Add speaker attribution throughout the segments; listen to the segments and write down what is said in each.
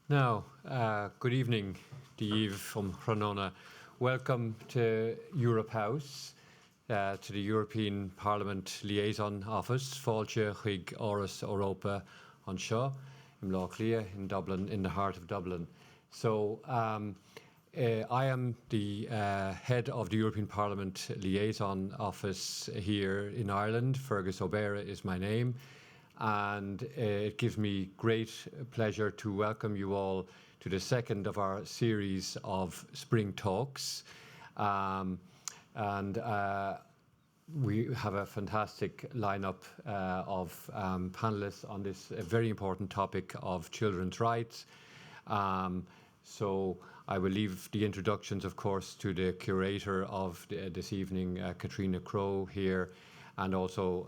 Speaker 1: Now, good evening, Díomh from Hranona. Welcome to Europe House, to the European Parliament Liaison Office, Fáilte chuig Áras Europa an seo, in Lochlia, in Dublin, in the heart of Dublin. So, I am the head of the European Parliament Liaison Office here in Ireland. Fergus O'Bara is my name. And it gives me great pleasure to welcome you all to the second of our series of Spring Talks. We have a fantastic lineup of panelists on this very important topic of children's rights. So I will leave the introductions, of course, to the curator of this evening, Katrina Crowe here, and also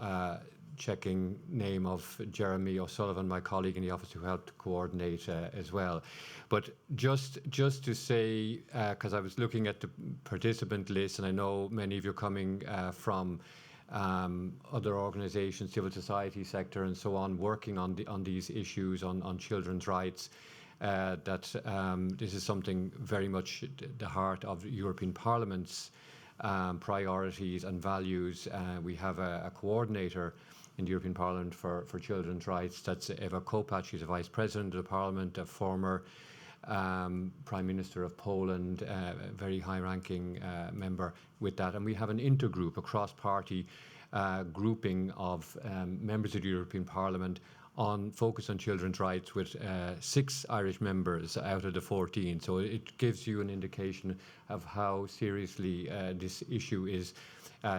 Speaker 1: checking name of Jeremy O'Sullivan, my colleague in the office who helped coordinate as well. But just to say, because I was looking at the participant list, and I know many of you are coming from other organisations, civil society sector and so on, working on these issues on children's rights, that this is something very much the heart of the European Parliament's priorities and values. We have a coordinator in the European Parliament for children's rights. That's Eva Kopacz. She's a Vice President of the Parliament, a former Prime Minister of Poland, a very high-ranking member with that. And we have an intergroup, a cross-party grouping of members of the European Parliament on focus on children's rights with 6 Irish members out of the 14. So it gives you an indication of how seriously this issue is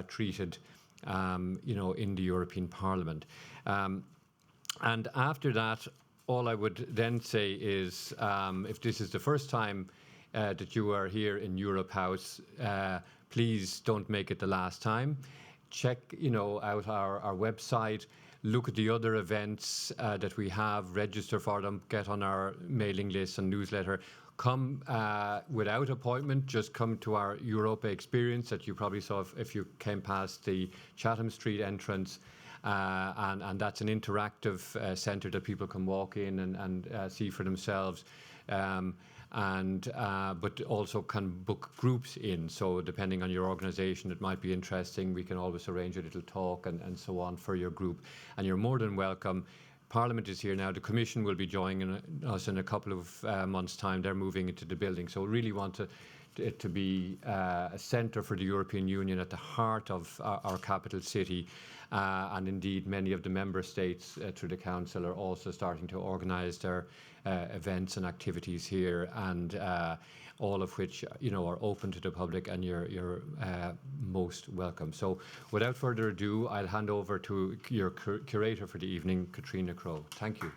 Speaker 1: treated in the European Parliament. And after that, all I would then say is, if this is the first time that you are here in Europe House, please don't make it the last time. Check, out our website. Look at the other events that we have. Register for them. Get on our mailing list and newsletter. Come without appointment, just come to our Europa experience that you probably saw if you came past the Chatham Street entrance. And that's an interactive centre that people can walk in and see for themselves. But also can book groups in. So depending on your organisation, it might be interesting. We can always arrange a little talk and so on for your group. And you're more than welcome. Parliament is here now. The Commission will be joining us in a couple of months' time. They're moving into the building. So we really want it to be a centre for the European Union at the heart of our capital city. And indeed, many of the member states through the Council are also starting to organise their events and activities here, and all of which are open to the public, and you're most welcome. So without further ado, I'll hand over to your curator for the evening, Katrina Crowe. Thank you.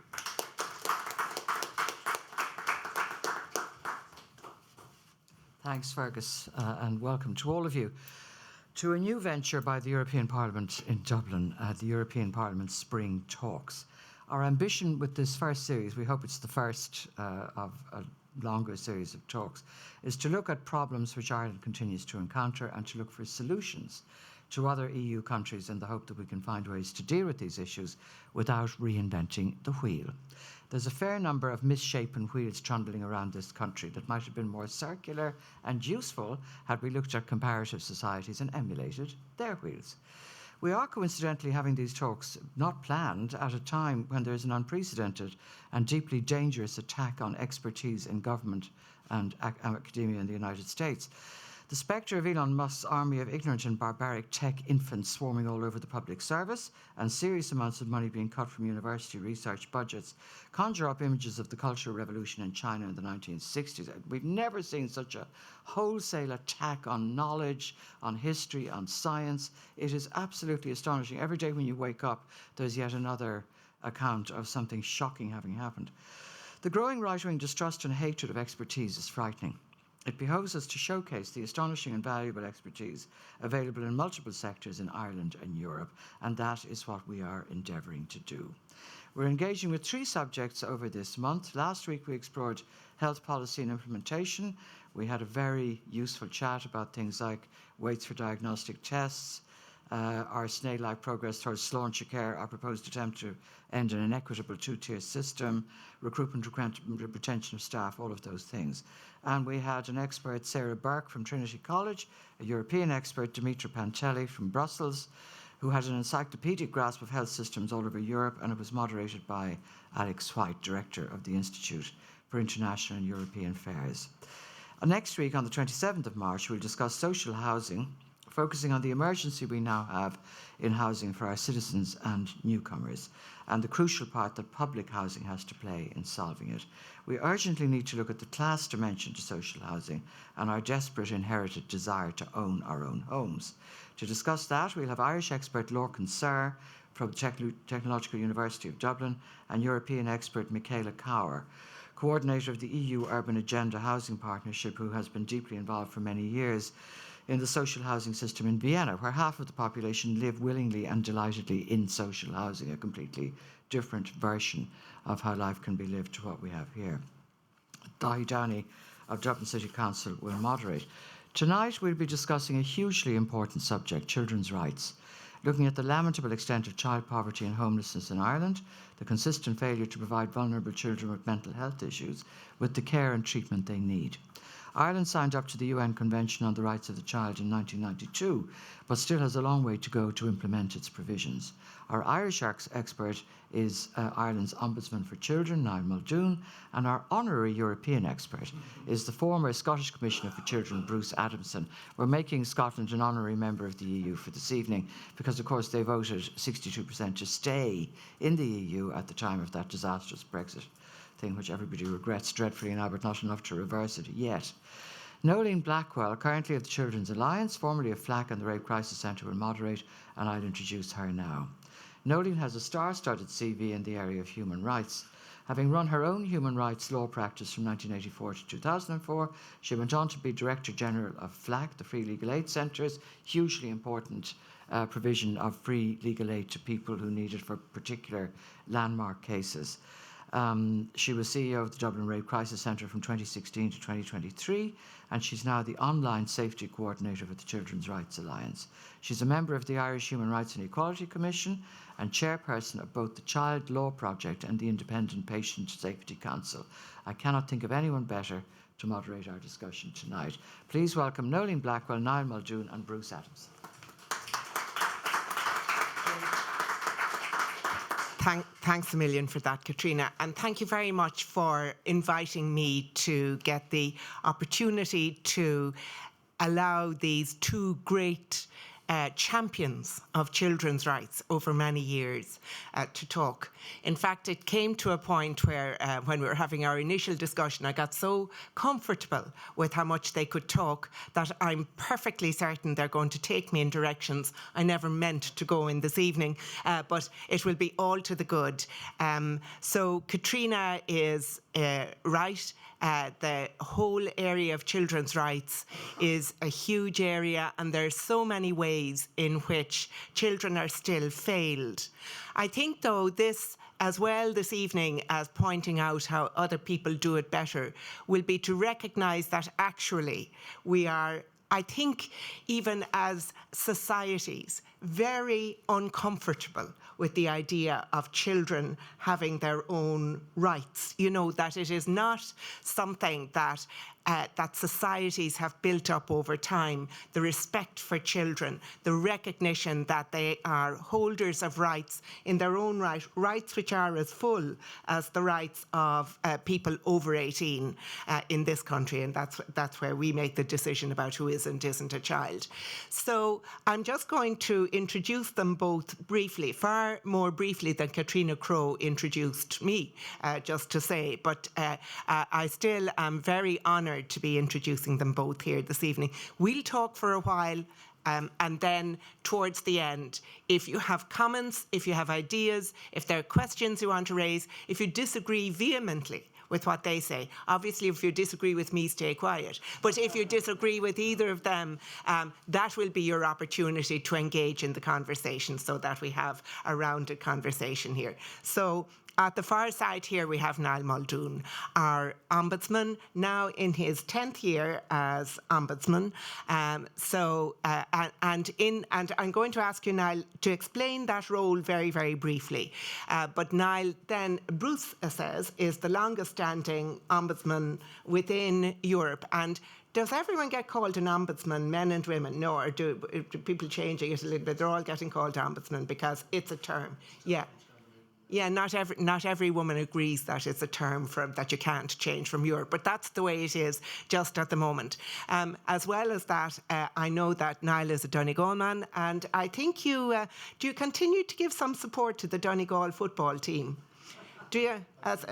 Speaker 2: Thanks, Fergus, and welcome to all of you to a new venture by the European Parliament in Dublin, the European Parliament Spring Talks. Our ambition with this first series, we hope it's the first of a longer series of talks, is to look at problems which Ireland continues to encounter and to look for solutions to other EU countries in the hope that we can find ways to deal with these issues without reinventing the wheel. There's a fair number of misshapen wheels trundling around this country that might have been more circular and useful had we looked at comparative societies and emulated their wheels. We are coincidentally having these talks, not planned, at a time when there is an unprecedented and deeply dangerous attack on expertise in government and academia in the United States. The spectre of Elon Musk's army of ignorant and barbaric tech infants swarming all over the public service and serious amounts of money being cut from university research budgets conjure up images of the Cultural Revolution in China in the 1960s. We've never seen such a wholesale attack on knowledge, on history, on science. It is absolutely astonishing. Every day when you wake up, there's yet another account of something shocking having happened. The growing right-wing distrust and hatred of expertise is frightening. It behoves us to showcase the astonishing and valuable expertise available in multiple sectors in Ireland and Europe, and that is what we are endeavouring to do. We're engaging with 3 subjects over this month. Last week we explored health policy and implementation. We had a very useful chat about things like weights for diagnostic tests, our snail-like progress towards Sláinte Care, our proposed attempt to end an inequitable two-tier system, recruitment, retention of staff, all of those things. And we had an expert, Sarah Burke from Trinity College, a European expert, Dimitra Pantelli from Brussels, who had an encyclopedic grasp of health systems all over Europe, and it was moderated by Alex White, Director of the Institute for International and European Affairs. Next week, on the 27th of March, we'll discuss social housing, focusing on the emergency we now have in housing for our citizens and newcomers, and the crucial part that public housing has to play in solving it. We urgently need to look at the class dimension to social housing and our desperate inherited desire to own our own homes. To discuss that, we'll have Irish expert Lorcan Sir from Technological University of Dublin and European expert Michaela Cower, coordinator of the EU Urban Agenda Housing Partnership, who has been deeply involved for many years in the social housing system in Vienna, where half of the population live willingly and delightedly in social housing, a completely different version of how life can be lived to what we have here. Dahi Downey of Dublin City Council will moderate. Tonight we'll be discussing a hugely important subject, children's rights, looking at the lamentable extent of child poverty and homelessness in Ireland, the consistent failure to provide vulnerable children with mental health issues with the care and treatment they need. Ireland signed up to the UN Convention on the Rights of the Child in 1992, but still has a long way to go to implement its provisions. Our Irish expert is Ireland's Ombudsman for Children, Niall Muldoon, and our honorary European expert is the former Scottish Commissioner for Children, Bruce Adamson. We're making Scotland an honorary member of the EU for this evening because, of course, they voted 62% to stay in the EU at the time of that disastrous Brexit thing, which everybody regrets dreadfully now, but not enough to reverse it yet. Noeline Blackwell, currently of the Children's Alliance, formerly of FLAC and the Rape Crisis Centre, will moderate, and I'll introduce her now. Noeline has a star-studded CV in the area of human rights. Having run her own human rights law practice from 1984 to 2004, she went on to be Director General of FLAC, the Free Legal Aid Centres, hugely important provision of free legal aid to people who need it for particular landmark cases. She was CEO of the Dublin Rape Crisis Centre from 2016 to 2023, and she's now the online safety coordinator for the Children's Rights Alliance. She's a member of the Irish Human Rights and Equality Commission and chairperson of both the Child Law Project and the Independent Patient Safety Council. I cannot think of anyone better to moderate our discussion tonight. Please welcome Noeline Blackwell, Niall Muldoon and Bruce Adamson.
Speaker 3: Thanks a million for that, Katrina, and thank you very much for inviting me to get the opportunity to allow these two great champions of children's rights over many years to talk. In fact, it came to a point where when we were having our initial discussion, I got so comfortable with how much they could talk that I'm perfectly certain they're going to take me in directions I never meant to go in this evening, but it will be all to the good. So Katrina is right. The whole area of children's rights is a huge area, and there are so many ways in which children are still failed. I think, though, this as well this evening as pointing out how other people do it better will be to recognise that actually we are, I think, even as societies, very uncomfortable with the idea of children having their own rights. You know, that it is not something that that societies have built up over time, the respect for children, the recognition that they are holders of rights in their own right, rights which are as full as the rights of people over 18 in this country, and that's where we make the decision about who is and isn't a child. So I'm just going to introduce them both briefly, far more briefly than Katrina Crowe introduced me, just to say, but I still am very honoured to be introducing them both here this evening. We'll talk for a while, and then towards the end, if you have comments, if you have ideas, if there are questions you want to raise, if you disagree vehemently with what they say. Obviously, if you disagree with me, stay quiet. But if you disagree with either of them, that will be your opportunity to engage in the conversation so that we have a rounded conversation here. So at the far side here, we have Niall Muldoon, our Ombudsman, now in his 10th year as Ombudsman. And I'm going to ask you, Niall, to explain that role very, very briefly. But Niall, then Bruce says, is the longest-standing Ombudsman within Europe. And does everyone get called an ombudsman, men and women? No, or do people changing it a little bit? They're all getting called ombudsman because it's a term. Yeah. Yeah, not every woman agrees that it's a term that you can't change from Europe, but that's the way it is just at the moment. As well as that, I know that Niall is a Donegal man, and I think do you continue to give some support to the Donegal football team? Do you?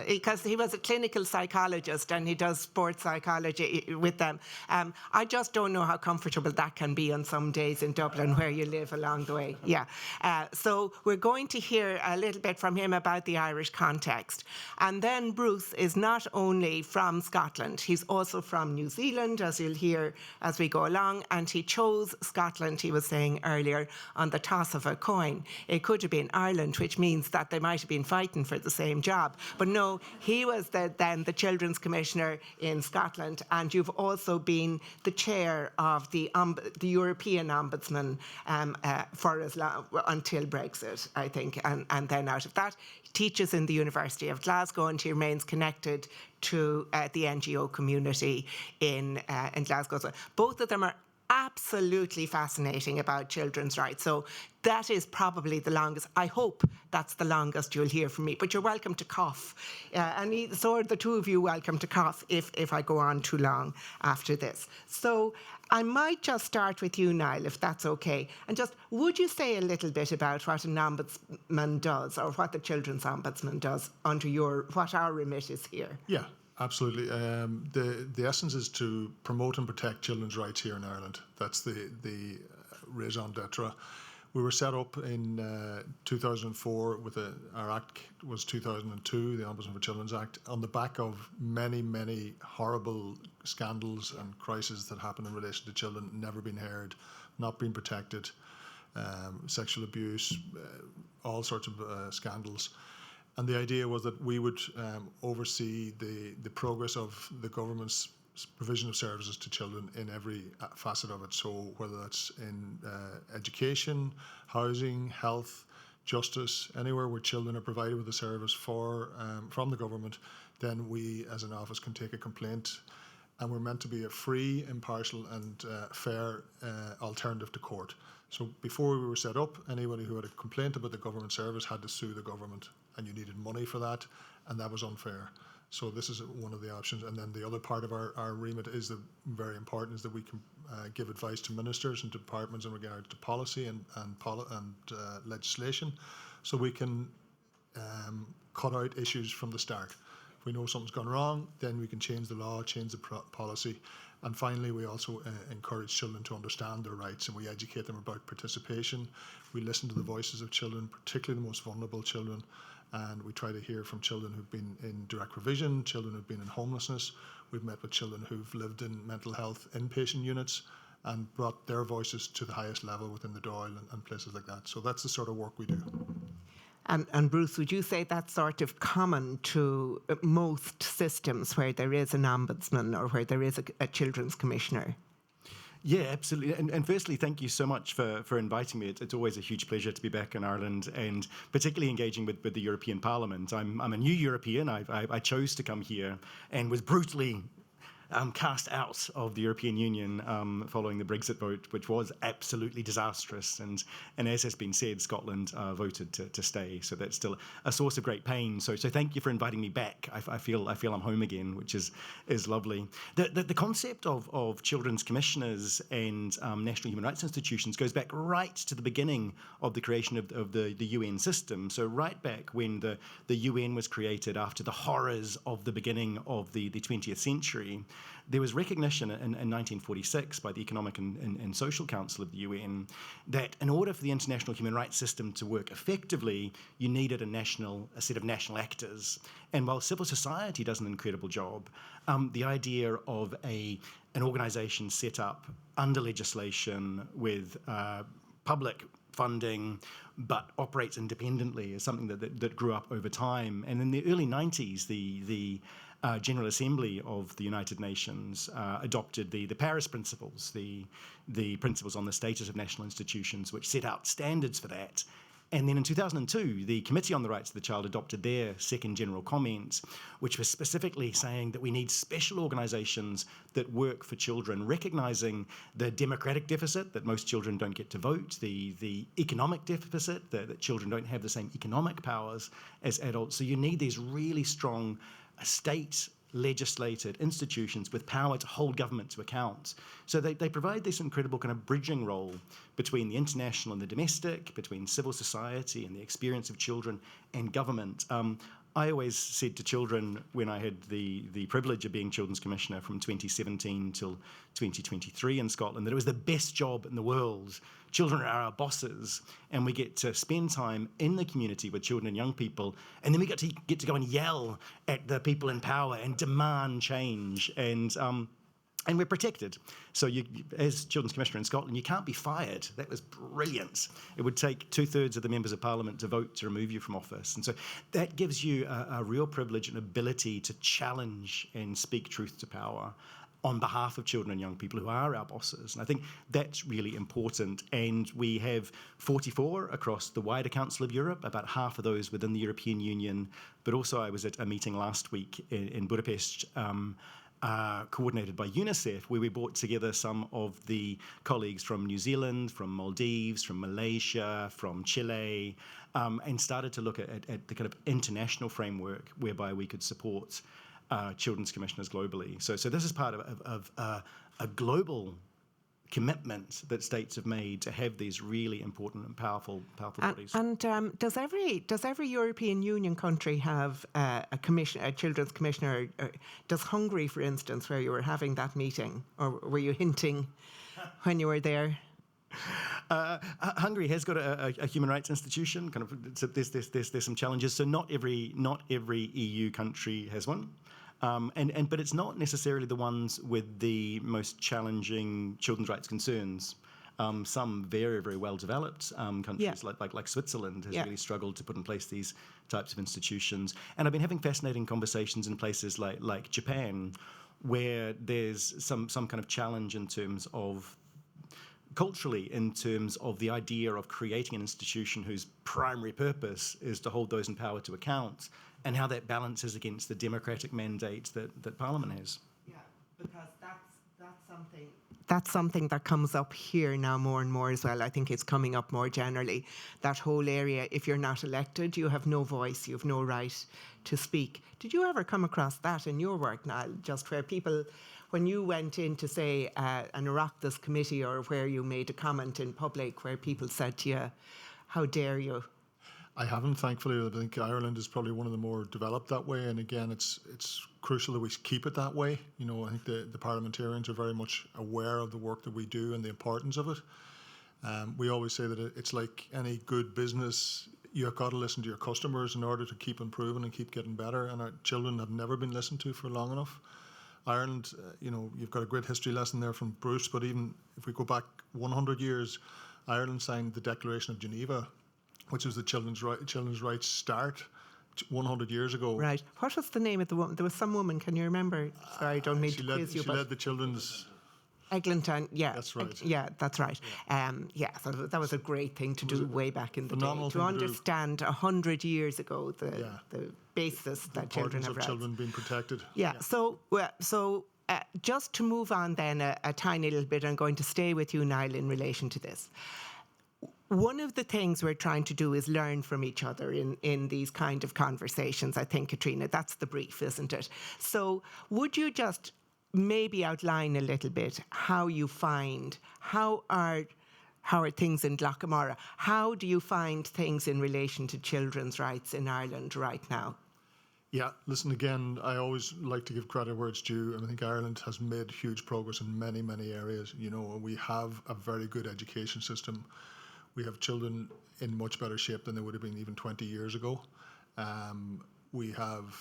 Speaker 3: Because he was a clinical psychologist and he does sports psychology with them. I just don't know how comfortable that can be on some days in Dublin where you live along the way. Yeah. So we're going to hear a little bit from him about the Irish context. And then Bruce is not only from Scotland, he's also from New Zealand, as you'll hear as we go along. And he chose Scotland, he was saying earlier, on the toss of a coin. It could have been Ireland, which means that they might have been fighting for the same job. But no, he was then the Children's Commissioner in Scotland, and you've also been the chair of the European Ombudsman for as long until Brexit, I think, and then out of that, he teaches in the University of Glasgow, and he remains connected to the NGO community in Glasgow. So both of them are absolutely fascinating about children's rights. So that is probably the longest. I hope that's the longest you'll hear from me. But you're welcome to cough. So are the two of you welcome to cough if I go on too long after this. So I might just start with you, Niall, if that's okay. And just, would you say a little bit about what an ombudsman does, or what the Children's Ombudsman does under what our remit is here?
Speaker 4: Yeah. Absolutely. The essence is to promote and protect children's rights here in Ireland. That's the raison d'etre. We were set up in 2004 with our act was 2002, the Ombudsman for Children's Act, on the back of many, many horrible scandals and crises that happen in relation to children, never been heard, not being protected, sexual abuse, all sorts of scandals. And the idea was that we would oversee the progress of the government's provision of services to children in every facet of it. So whether that's in education, housing, health, justice, anywhere where children are provided with a service from the government, then we as an office can take a complaint, and we're meant to be a free, impartial and fair alternative to court. So before we were set up, anybody who had a complaint about the government service had to sue the government, and you needed money for that, and that was unfair. So this is one of the options. And then the other part of our remit is very important, is that we can give advice to ministers and departments in regard to policy and legislation, so we can cut out issues from the start. If we know something's gone wrong, then we can change the law, change the policy. And finally, we also encourage children to understand their rights, and we educate them about participation. We listen to the voices of children, particularly the most vulnerable children, and we try to hear from children who've been in direct provision, children who've been in homelessness. We've met with children who've lived in mental health inpatient units and brought their voices to the highest level within the Dáil and places like that. So that's the sort of work we do.
Speaker 3: And Bruce, would you say that's sort of common to most systems where there is an ombudsman or where there is a children's commissioner?
Speaker 5: Yeah, absolutely. And firstly, thank you so much for inviting me. It's always a huge pleasure to be back in Ireland, and particularly engaging with the European Parliament. I'm a new European. I chose to come here and was brutally cast out of the European Union following the Brexit vote, which was absolutely disastrous. And as has been said, Scotland voted to stay. So that's still a source of great pain. So thank you for inviting me back. I feel I'm home again, which is lovely. The concept of children's commissioners and national human rights institutions goes back right to the beginning of the creation of the UN system. So right back when the UN was created after the horrors of the beginning of the 20th century, there was recognition in 1946 by the Economic and Social Council of the UN that in order for the international human rights system to work effectively, you needed a set of national actors. And while civil society does an incredible job, the idea of an organisation set up under legislation with public funding, but operates independently, is something that grew up over time. And in the early 90s, the General Assembly of the United Nations adopted the Paris Principles, the principles on the status of national institutions, which set out standards for that. And then in 2002, the Committee on the Rights of the Child adopted their second general comment, which was specifically saying that we need special organisations that work for children, recognising the democratic deficit, that most children don't get to vote, the economic deficit, that children don't have the same economic powers as adults. So you need these really strong state legislated institutions with power to hold government to account. So they provide this incredible kind of bridging role between the international and the domestic, between civil society and the experience of children and government. I always said to children when I had the privilege of being Children's Commissioner from 2017 till 2023 in Scotland that it was the best job in the world. Children are our bosses, and we get to spend time in the community with children and young people, and then we get to go and yell at the people in power and demand change, and we're protected. So you, as Children's Commissioner in Scotland, you can't be fired. That was brilliant. It would take 2/3 of the members of Parliament to vote to remove you from office. And so that gives you a real privilege and ability to challenge and speak truth to power on behalf of children and young people who are our bosses. And I think that's really important. And we have 44 across the wider Council of Europe, about half of those within the European Union. But also I was at a meeting last week in Budapest, coordinated by UNICEF, where we brought together some of the colleagues from New Zealand, from Maldives, from Malaysia, from Chile, and started to look at the kind of international framework whereby we could support children's commissioners globally. So this is part of a global commitment that states have made to have these really important and powerful bodies.
Speaker 3: And does every European Union country have a children's commissioner? Does Hungary, for instance, where you were having that meeting, or were you hinting when you were there?
Speaker 5: Hungary has got a human rights institution. Kind of, so there's some challenges. So not every EU country has one. But it's not necessarily the ones with the most challenging children's rights concerns. Some very, very well developed countries like Switzerland has really struggled to put in place these types of institutions. And I've been having fascinating conversations in places like Japan, where there's some kind of challenge in terms of culturally, in terms of the idea of creating an institution whose primary purpose is to hold those in power to account, and how that balances against the democratic mandate that Parliament has.
Speaker 3: Yeah, because that's something that comes up here now more and more as well. I think it's coming up more generally. That whole area, if you're not elected, you have no voice, you have no right to speak. Did you ever come across that in your work, Niall, just where people, when you went in to say an Oireachtas committee, or where you made a comment in public where people said to you, how dare you?
Speaker 4: I haven't, thankfully. I think Ireland is probably one of the more developed that way, and again, it's crucial that we keep it that way. You know, I think the parliamentarians are very much aware of the work that we do and the importance of it. We always say that it's like any good business. You've got to listen to your customers in order to keep improving and keep getting better, and our children have never been listened to for long enough. Ireland, you know, you've got a great history lesson there from Bruce, but even if we go back 100 years, Ireland signed the Declaration of Geneva, which was the children's rights start 100 years ago.
Speaker 3: Right. What was the name of the woman? There was some woman, can you remember? Sorry, I don't mean to quiz you.
Speaker 4: She led the children's...
Speaker 3: Eglantine, yeah.
Speaker 4: That's right.
Speaker 3: Yeah, that's right. So that was a great thing to do way back in the day. To understand 100 years ago the basis that children have rights.
Speaker 4: Children being protected.
Speaker 3: Yeah. So just to move on then a tiny little bit, I'm going to stay with you, Niall, in relation to this. One of the things we're trying to do is learn from each other in these kind of conversations, I think, Katrina. That's the brief, isn't it? So would you just maybe outline a little bit how you find, how are things in Glacamara? How do you find things in relation to children's rights in Ireland right now?
Speaker 4: Yeah, listen, again, I always like to give credit where it's due, and I think Ireland has made huge progress in many, many areas. You know, we have a very good education system. We have children in much better shape than they would have been even 20 years ago. We have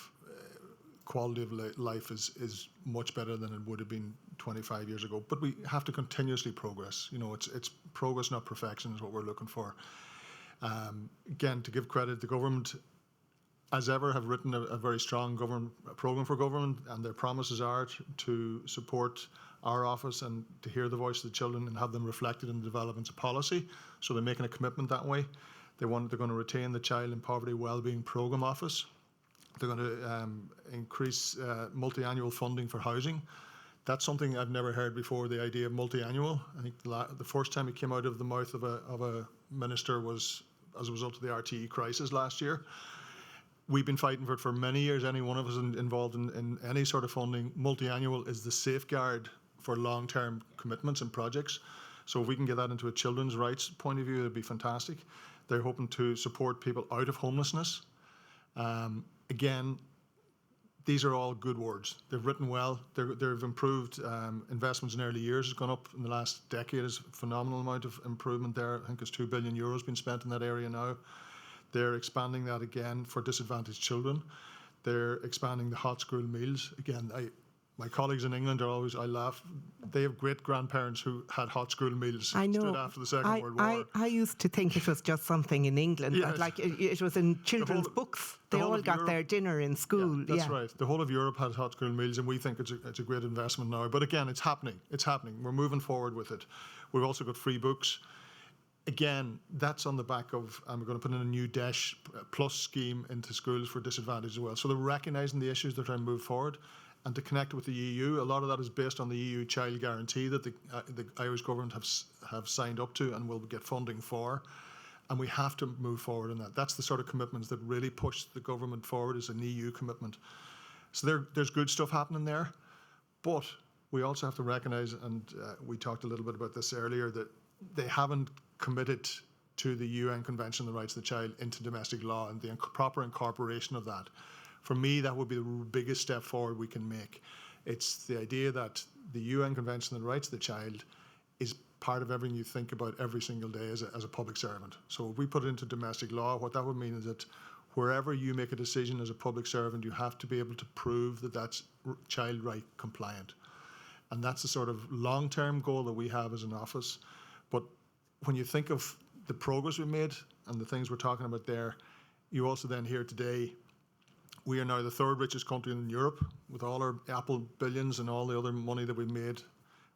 Speaker 4: quality of life is much better than it would have been 25 years ago. But we have to continuously progress. You know, it's progress, not perfection, is what we're looking for. Again, to give credit, the government, as ever, have written a very strong programme for government, and their promises are to support our office and to hear the voice of the children and have them reflected in the developments of policy. So they're making a commitment that way. They're going to retain the Child in Poverty Wellbeing Programme Office. They're going to increase multi-annual funding for housing. That's something I've never heard before, the idea of multi-annual. I think the first time it came out of the mouth of a minister was as a result of the RTE crisis last year. We've been fighting for it for many years. Any one of us involved in any sort of funding, multi-annual is the safeguard for long-term commitments and projects. So if we can get that into a children's rights point of view, it'd be fantastic. They're hoping to support people out of homelessness. Again, these are all good words. They've written well. They've improved. Investments in early years has gone up in the last decade. There's a phenomenal amount of improvement there. I think it's €2 billion being spent in that area now. They're expanding that again for disadvantaged children. They're expanding the hot school meals. Again, my colleagues in England are always, I laugh, they have great-grandparents who had hot school meals straight after the Second World War.
Speaker 3: I used to think it was just something in England,
Speaker 4: Yes.
Speaker 3: but like it was in children's books. They all got their dinner in school.
Speaker 4: Yeah, that's right. The whole of Europe has hot school meals, and we think it's a great investment now. But again, it's happening. It's happening. We're moving forward with it. We've also got free books. Again, that's on the back of, and we're going to put in a new DESH Plus scheme into schools for disadvantaged as well. So they're recognising the issues, they're trying to move forward. And to connect with the EU, a lot of that is based on the EU child guarantee that the Irish government have signed up to and will get funding for. And we have to move forward on that. That's the sort of commitments that really push the government forward, is an EU commitment. So there's good stuff happening there. But we also have to recognise, and we talked a little bit about this earlier, that they haven't committed to the UN Convention on the Rights of the Child into domestic law and the proper incorporation of that. For me, that would be the biggest step forward we can make. It's the idea that the UN Convention on the Rights of the Child is part of everything you think about every single day as a public servant. So if we put it into domestic law, what that would mean is that wherever you make a decision as a public servant, you have to be able to prove that that's child right compliant. And that's the sort of long-term goal that we have as an office. But when you think of the progress we've made and the things we're talking about there, you also then hear today, we are now the third richest country in Europe with all our Apple billions and all the other money that we've made,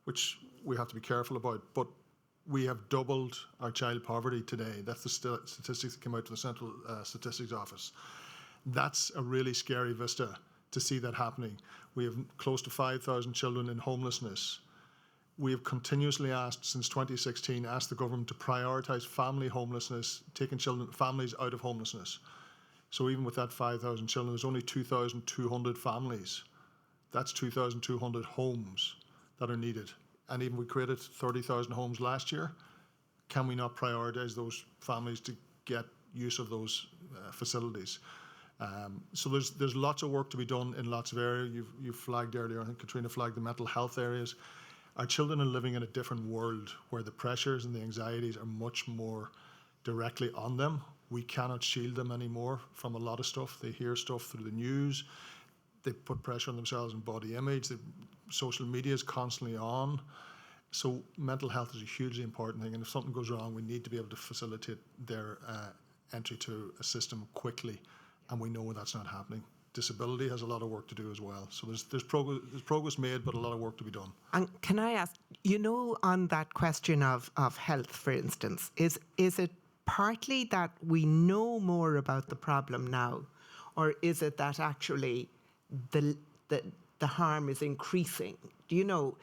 Speaker 4: which we have to be careful about. But we have doubled our child poverty today. That's the statistics that came out from the Central Statistics Office. That's a really scary vista to see that happening. We have close to 5,000 children in homelessness. We have continuously asked, since 2016, asked the government to prioritise family homelessness, taking families out of homelessness. So even with that 5,000 children, there's only 2,200 families. That's 2,200 homes that are needed. And even we created 30,000 homes last year. Can we not prioritise those families to get use of those facilities? So there's lots of work to be done in lots of areas. You've flagged earlier, I think Katrina flagged the mental health areas. Our children are living in a different world where the pressures and the anxieties are much more directly on them. We cannot shield them anymore from a lot of stuff. They hear stuff through the news. They put pressure on themselves in body image. Social media is constantly on. So mental health is a hugely important thing. And if something goes wrong, we need to be able to facilitate their entry to a system quickly. And we know that's not happening. Disability has a lot of work to do as well. So there's progress made, but a lot of work to be done.
Speaker 3: And can I ask, on that question of health, for instance, is it partly that we know more about the problem now, or is it that actually the harm is increasing? Do you know?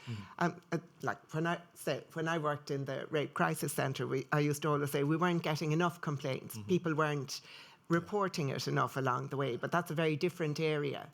Speaker 3: Like when I worked in the Rape Crisis Centre, I used to always say we weren't getting enough complaints. People weren't reporting it enough along the way, but that's a very different area.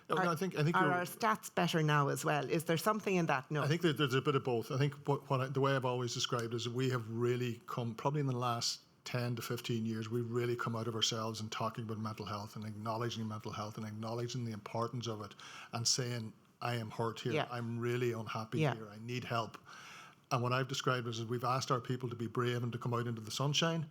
Speaker 4: I think
Speaker 3: are our stats better now as well? Is there something in that? No.
Speaker 4: I think there's a bit of both. I think the way I've always described it is we have really come, probably in the last 10 to 15 years, we've really come out of ourselves and talking about mental health and acknowledging mental health and acknowledging the importance of it and saying, I am hurt here. Yeah. I'm really unhappy here. I need help. And what I've described is we've asked our people to be brave and to come out into the sunshine.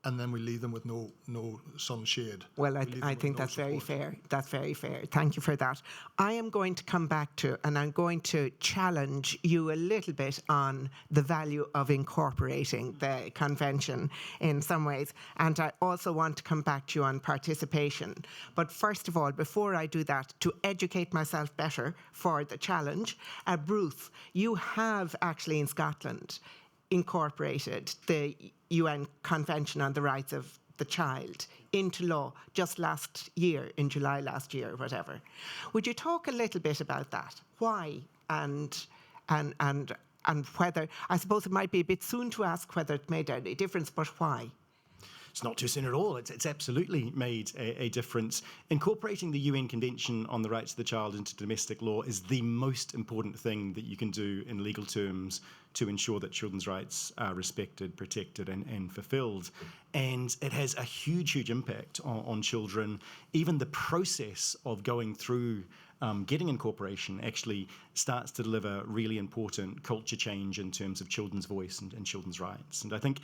Speaker 4: and then we leave them with no sunshade.
Speaker 3: Well,
Speaker 4: We leave them
Speaker 3: I
Speaker 4: with
Speaker 3: think
Speaker 4: no
Speaker 3: that's very
Speaker 4: support.
Speaker 3: fair. That's very fair. Thank you for that. I am going to come back to, and I'm going to challenge you a little bit on the value of incorporating the convention in some ways. And I also want to come back to you on participation. But first of all, before I do that, to educate myself better for the challenge, Bruce, you have actually in Scotland incorporated the UN Convention on the Rights of the Child into law just last year, in July last year, or whatever. Would you talk a little bit about that? Why and whether, I suppose it might be a bit soon to ask whether it made any difference, but why?
Speaker 5: It's not too soon at all. It's absolutely made a difference. Incorporating the UN Convention on the Rights of the Child into domestic law is the most important thing that you can do in legal terms to ensure that children's rights are respected, protected, and fulfilled. And it has a huge impact on children. Even the process of going through getting incorporation actually starts to deliver really important culture change in terms of children's voice and children's rights. And I think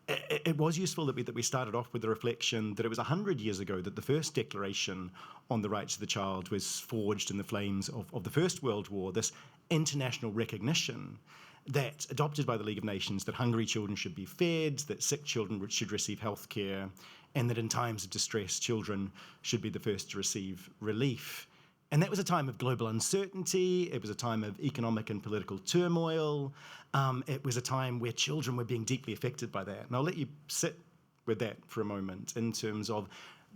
Speaker 5: it was useful that we started off with the reflection that it was 100 years ago that the first declaration on the rights of the child was forged in the flames of the First World War, this international recognition that, adopted by the League of Nations, that hungry children should be fed, that sick children should receive health care, and that in times of distress, children should be the first to receive relief. And that was a time of global uncertainty. It was a time of economic and political turmoil. It was a time where children were being deeply affected by that. And I'll let you sit with that for a moment in terms of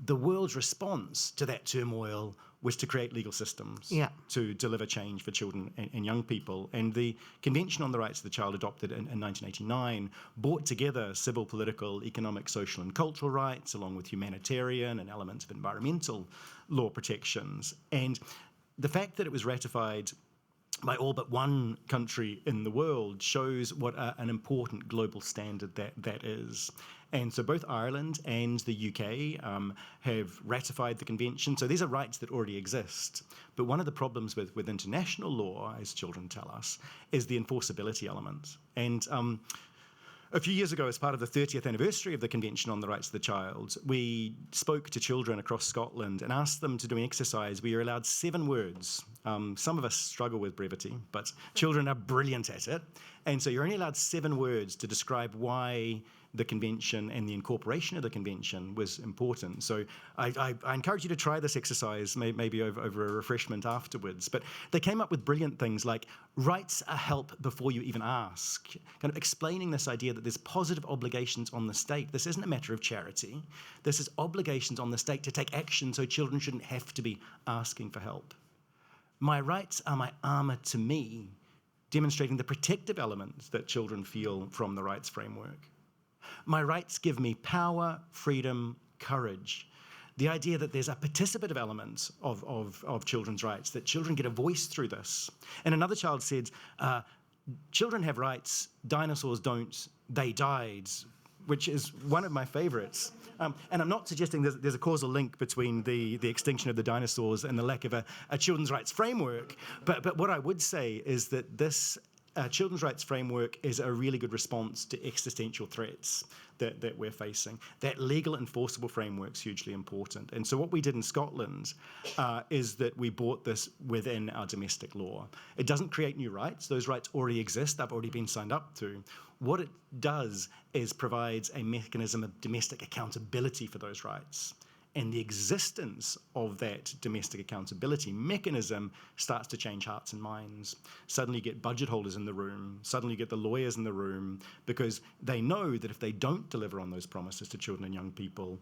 Speaker 5: the world's response to that turmoil was to create legal systems to deliver change for children and young people. And the Convention on the Rights of the Child, adopted in 1989, brought together civil, political, economic, social, and cultural rights, along with humanitarian and elements of environmental law protections. And the fact that it was ratified by all but one country in the world shows what an important global standard that is. And so both Ireland and the UK have ratified the convention. So these are rights that already exist. But one of the problems with international law, as children tell us, is the enforceability element. And a few years ago, as part of the 30th anniversary of the Convention on the Rights of the Child, we spoke to children across Scotland and asked them to do an exercise. We were allowed 7 words. Some of us struggle with brevity, but children are brilliant at it. And so you're only allowed 7 words to describe why the convention and the incorporation of the convention was important. So I encourage you to try this exercise, maybe over a refreshment afterwards. But they came up with brilliant things like rights are help before you even ask, kind of explaining this idea that there's positive obligations on the state. This isn't a matter of charity. This is obligations on the state to take action so children shouldn't have to be asking for help. My rights are my armor to me, demonstrating the protective elements that children feel from the rights framework. My rights give me power, freedom, courage. The idea that there's a participative element of children's rights, that children get a voice through this. And another child said, children have rights, dinosaurs don't, they died, which is one of my favorites. And I'm not suggesting there's a causal link between the extinction of the dinosaurs and the lack of a children's rights framework. But what I would say is that this children's rights framework is a really good response to existential threats that we're facing. That legal enforceable framework's hugely important. And so what we did in Scotland is that we brought this within our domestic law. It doesn't create new rights. Those rights already exist. They've already been signed up to. What it does is provides a mechanism of domestic accountability for those rights. And the existence of that domestic accountability mechanism starts to change hearts and minds. Suddenly you get budget holders in the room, suddenly you get the lawyers in the room, because they know that if they don't deliver on those promises to children and young people,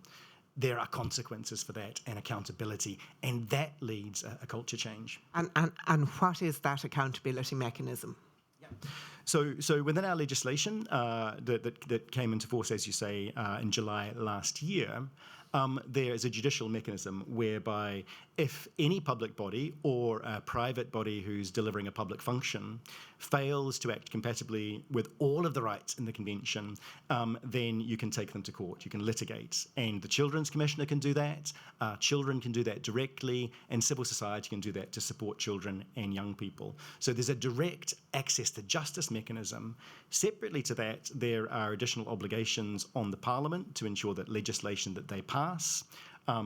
Speaker 5: there are consequences for that and accountability, and that leads a culture change.
Speaker 3: And what is that accountability mechanism?
Speaker 5: So within our legislation that came into force, as you say, in July last year, there is a judicial mechanism whereby if any public body or a private body who's delivering a public function fails to act compatibly with all of the rights in the Convention, then you can take them to court, you can litigate. And the Children's Commissioner can do that, children can do that directly, and civil society can do that to support children and young people. So there's a direct access to justice mechanism. Separately to that, there are additional obligations on the Parliament to ensure that legislation that they pass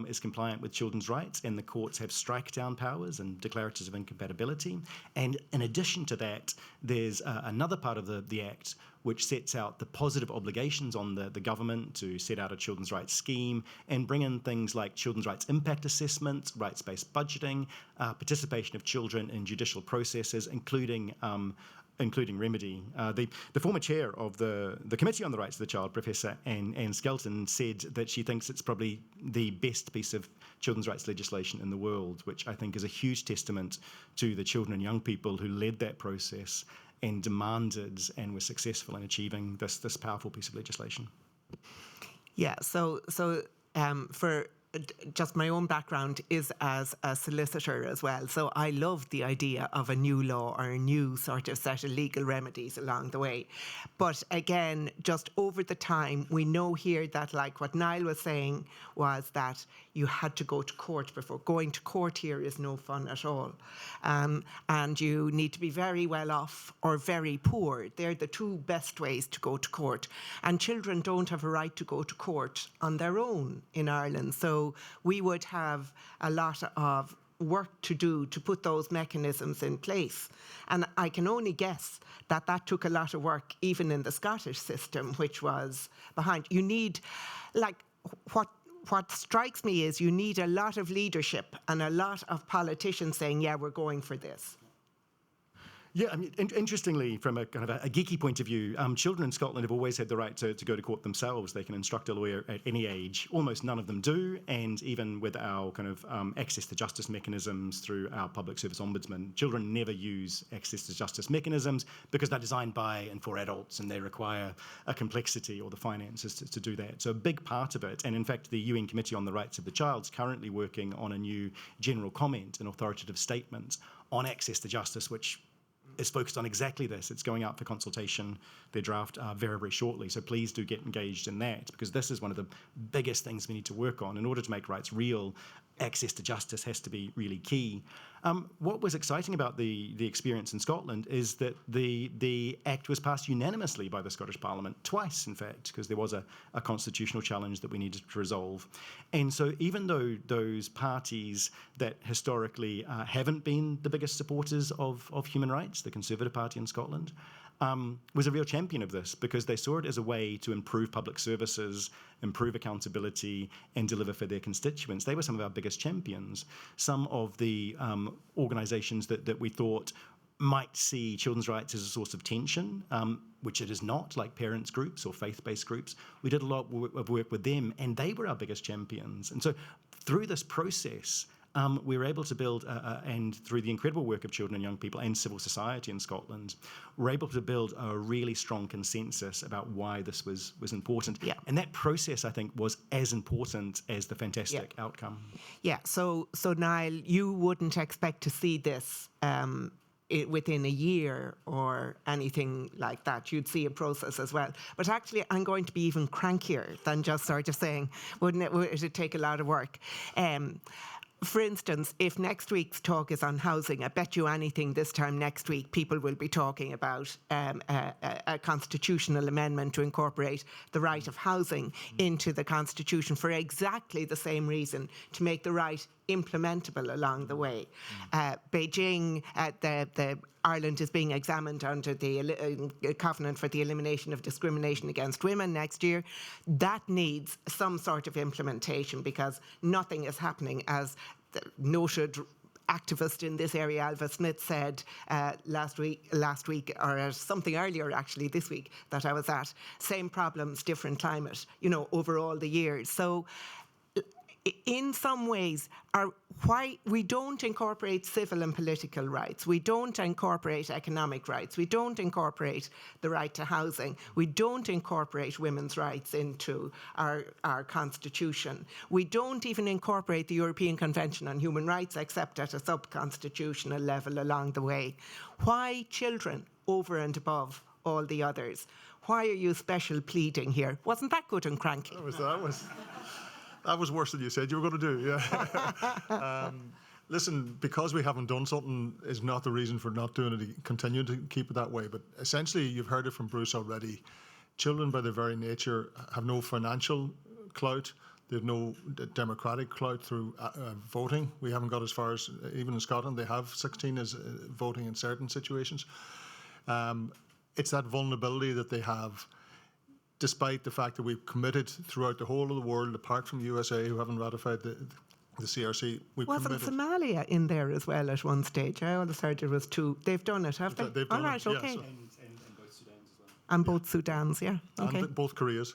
Speaker 5: is compliant with children's rights, and the courts have strike-down powers and declaratives of incompatibility. And in addition to that, there's another part of the Act which sets out the positive obligations on the government to set out a children's rights scheme and bring in things like children's rights impact assessment, rights-based budgeting, participation of children in judicial processes, including remedy. The former chair of the Committee on the Rights of the Child, Professor Anne Skelton, said that she thinks it's probably the best piece of children's rights legislation in the world, which I think is a huge testament to the children and young people who led that process and demanded and were successful in achieving this powerful piece of legislation.
Speaker 3: Yeah, so for just my own background is as a solicitor as well. So I love the idea of a new law or a new sort of set of legal remedies along the way. But again, just over the time, we know here that, like what Niall was saying, was that you had to go to court before. Going to court here is no fun at all. And you need to be very well off or very poor. They're the two best ways to go to court. And children don't have a right to go to court on their own in Ireland. So we would have a lot of work to do to put those mechanisms in place. And I can only guess that that took a lot of work, even in the Scottish system, which was behind. You need, like, what strikes me is you need a lot of leadership and a lot of politicians saying, yeah, we're going for this.
Speaker 5: Yeah, I mean, interestingly, from a kind of a geeky point of view, children in Scotland have always had the right to go to court themselves. They can instruct a lawyer at any age. Almost none of them do, and even with our kind of access to justice mechanisms through our public service ombudsman, children never use access to justice mechanisms because they're designed by and for adults, and they require a complexity or the finances to do that. So a big part of it, and in fact, the UN Committee on the Rights of the Child is currently working on a new general comment, an authoritative statement on access to justice, which is focused on exactly this. It's going out for consultation, their draft, very, very shortly. So please do get engaged in that, because this is one of the biggest things we need to work on. In order to make rights real, access to justice has to be really key. What was exciting about the experience in Scotland is that the Act was passed unanimously by the Scottish Parliament, twice, in fact, because there was a constitutional challenge that we needed to resolve. And so even though those parties that historically haven't been the biggest supporters of human rights, the Conservative Party in Scotland, was a real champion of this, because they saw it as a way to improve public services, improve accountability, and deliver for their constituents. They were some of our biggest champions. Some of the organisations that we thought might see children's rights as a source of tension, which it is not, like parents' groups or faith-based groups. We did a lot of work with them, and they were our biggest champions. And so through this process, we were able to build, and through the incredible work of children and young people and civil society in Scotland, we're able to build a really strong consensus about why this was important.
Speaker 3: Yeah.
Speaker 5: And that process, I think, was as important as the fantastic outcome.
Speaker 3: Yeah, so Niall, you wouldn't expect to see this within a year or anything like that. You'd see a process as well. But actually, I'm going to be even crankier than just sort of saying, would it take a lot of work? For instance, if next week's talk is on housing, I bet you anything this time next week people will be talking about a constitutional amendment to incorporate the right of housing into the Constitution for exactly the same reason, to make the right implementable along the way. Beijing, Ireland is being examined under the Covenant for the Elimination of Discrimination Against Women next year. That needs some sort of implementation, because nothing is happening, as the noted activist in this area, Alva Smith, said last week, or something earlier actually this week that I was at. Same problems, different climate, over all the years. So in some ways, are why we don't incorporate civil and political rights. We don't incorporate economic rights. We don't incorporate the right to housing. We don't incorporate women's rights into our constitution. We don't even incorporate the European Convention on Human Rights except at a sub-constitutional level along the way. Why children over and above all the others? Why are you special pleading here? Wasn't that good and cranky?
Speaker 4: That was worse than you said you were going to do, yeah. Listen, because we haven't done something is not the reason for not doing it. Continue to keep it that way. But essentially, you've heard it from Bruce already. Children, by their very nature, have no financial clout. They have no democratic clout through voting. We haven't got as far as, even in Scotland, they have 16 as voting in certain situations. It's that vulnerability that they have, despite the fact that we've committed throughout the whole of the world, apart from USA, who haven't ratified the CRC, we've
Speaker 3: Wasn't
Speaker 4: committed.
Speaker 3: Somalia in there as well at one stage? I always heard there was two. They've done it, have they?
Speaker 4: They've done
Speaker 3: All right,
Speaker 4: it, yeah,
Speaker 3: okay.
Speaker 4: so-
Speaker 5: And both Sudans as well.
Speaker 3: And both Sudans, yeah. Okay.
Speaker 4: And both Koreas.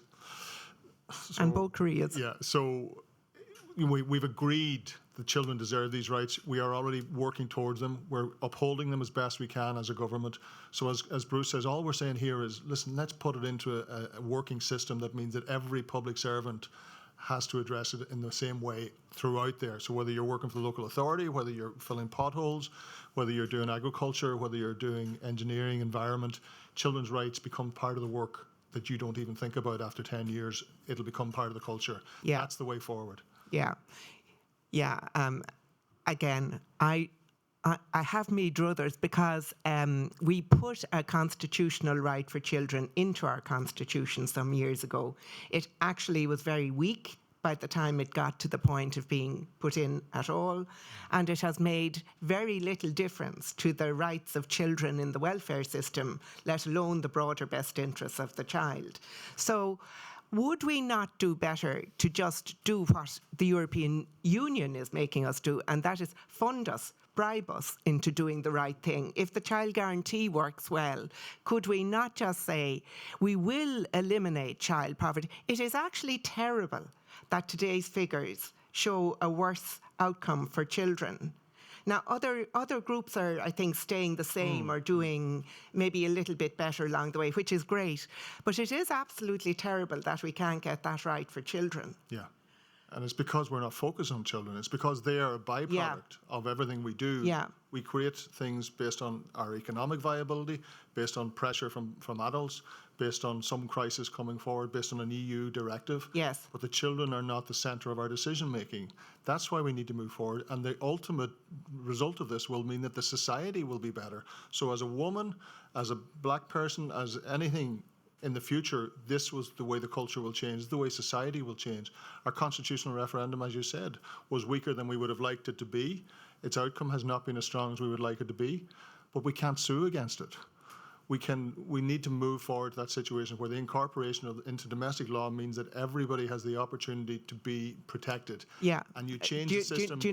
Speaker 3: And both Koreas.
Speaker 4: Yeah, so we've agreed the children deserve these rights. We are already working towards them. We're upholding them as best we can as a government. So as Bruce says, all we're saying here is, listen, let's put it into a working system that means that every public servant has to address it in the same way throughout there. So whether you're working for the local authority, whether you're filling potholes, whether you're doing agriculture, whether you're doing engineering, environment, children's rights become part of the work that you don't even think about after 10 years. It'll become part of the culture.
Speaker 3: Yeah.
Speaker 4: That's the way forward.
Speaker 3: Yeah. Yeah. Again, I have me druthers because we put a constitutional right for children into our constitution some years ago. It actually was very weak by the time it got to the point of being put in at all, and it has made very little difference to the rights of children in the welfare system, let alone the broader best interests of the child. So would we not do better to just do what the European Union is making us do, and that is fund us, bribe us into doing the right thing? If the child guarantee works well, could we not just say, we will eliminate child poverty? It is actually terrible that today's figures show a worse outcome for children. Now, other groups are, I think, staying the same or doing maybe a little bit better along the way, which is great. But it is absolutely terrible that we can't get that right for children.
Speaker 4: Yeah. And it's because we're not focused on children. It's because they are a byproduct of everything we do.
Speaker 3: Yeah.
Speaker 4: We create things based on our economic viability, based on pressure from adults, based on some crisis coming forward, based on an EU directive.
Speaker 3: Yes.
Speaker 4: But the children are not the centre of our decision making. That's why we need to move forward. And the ultimate result of this will mean that the society will be better. So as a woman, as a black person, as anything in the future, this was the way the culture will change, the way society will change. Our constitutional referendum, as you said, was weaker than we would have liked it to be. Its outcome has not been as strong as we would like it to be, but we can't sue against it. We need to move forward to that situation where the incorporation into domestic law means that everybody has the opportunity to be protected.
Speaker 3: Yeah.
Speaker 4: And you change the system.
Speaker 3: Do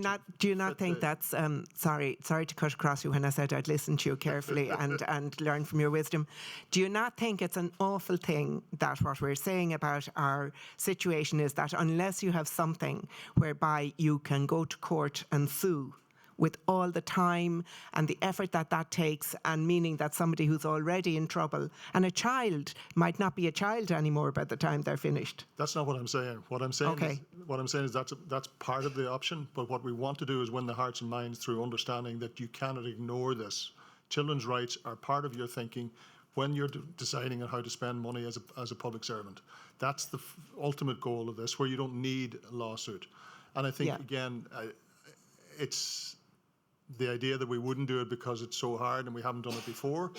Speaker 3: you not think that's sorry to cut across you when I said I'd listen to you carefully and learn from your wisdom. Do you not think it's an awful thing that what we're saying about our situation is that unless you have something whereby you can go to court and sue, with all the time and the effort that takes, and meaning that somebody who's already in trouble, and a child might not be a child anymore by the time they're finished?
Speaker 4: That's not what I'm saying. What I'm saying is that's part of the option, but what we want to do is win the hearts and minds through understanding that you cannot ignore this. Children's rights are part of your thinking when you're deciding on how to spend money as a public servant. That's the ultimate goal of this, where you don't need a lawsuit. And I think, again, it's the idea that we wouldn't do it because it's so hard and we haven't done it before.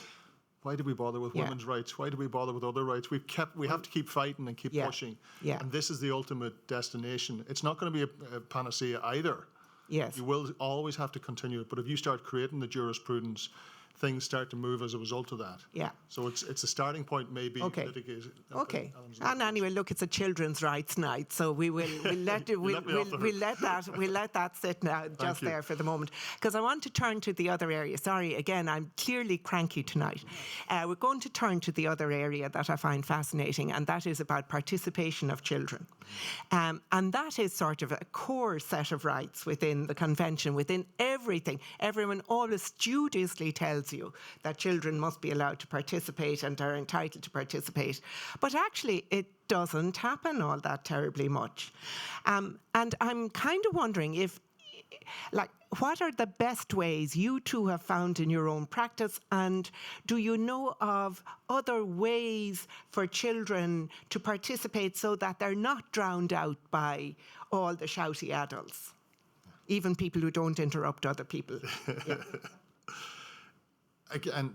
Speaker 4: Why did we bother with women's rights? Why did we bother with other rights? We have to keep fighting and keep pushing.
Speaker 3: Yeah.
Speaker 4: And this is the ultimate destination. It's not going to be a panacea either.
Speaker 3: Yes.
Speaker 4: You will always have to continue it. But if you start creating the jurisprudence, things start to move as a result of that.
Speaker 3: Yeah.
Speaker 4: So it's a starting point, maybe.
Speaker 3: Okay.
Speaker 4: Litigation.
Speaker 3: Okay. And anyway, look, it's a children's rights night, so we'll let that sit now just there for the moment, because I want to turn to the other area. Sorry, again, I'm clearly cranky tonight. We're going to turn to the other area that I find fascinating, and that is about participation of children. And that is sort of a core set of rights within the Convention, within everything. Everyone always studiously tells you that children must be allowed to participate and are entitled to participate. But actually, it doesn't happen all that terribly much. And I'm kind of wondering if, what are the best ways you two have found in your own practice, and do you know of other ways for children to participate so that they're not drowned out by all the shouty adults, even people who don't interrupt other people? Yeah.
Speaker 4: And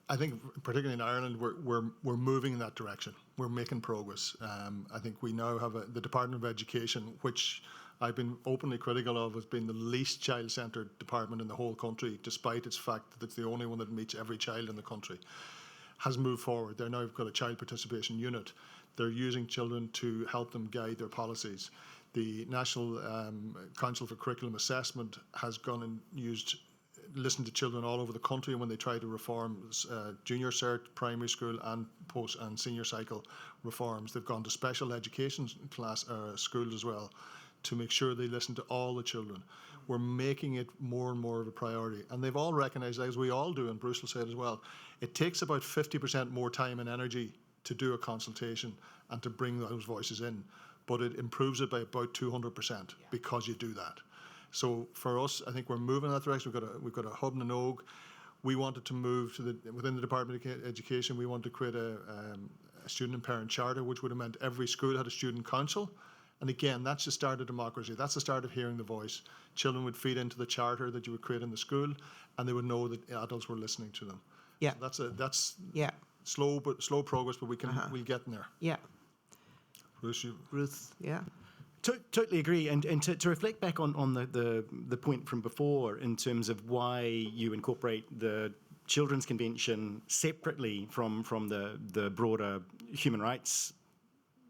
Speaker 4: I think, particularly in Ireland, we're moving in that direction. We're making progress. I think we now have the Department of Education, which I've been openly critical of as being the least child-centred department in the whole country, despite its fact that it's the only one that meets every child in the country, has moved forward. They're now got a child participation unit. They're using children to help them guide their policies. The National Council for Curriculum Assessment has gone and listened to children all over the country when they try to reform junior cert, primary school and post and senior cycle reforms. They've gone to special education schools as well to make sure they listen to all the children. We're making it more and more of a priority. And they've all recognised, as we all do, and Bruce will say it as well, it takes about 50% more time and energy to do a consultation and to bring those voices in. But it improves it by about 200% because you do that. So for us, I think we're moving in that direction. We've got a hub in Ogue. We wanted to move to within the Department of Education. We want to create a student and parent charter, which would have meant every school had a student council. And again, that's the start of democracy. That's the start of hearing the voice. Children would feed into the charter that you would create in the school, and they would know that adults were listening to them.
Speaker 3: Yeah.
Speaker 4: So that's slow progress, but we'll get in there.
Speaker 3: Yeah.
Speaker 4: Ruth,
Speaker 3: yeah.
Speaker 5: Totally agree. And to reflect back on the point from before in terms of why you incorporate the Children's Convention separately from the broader human rights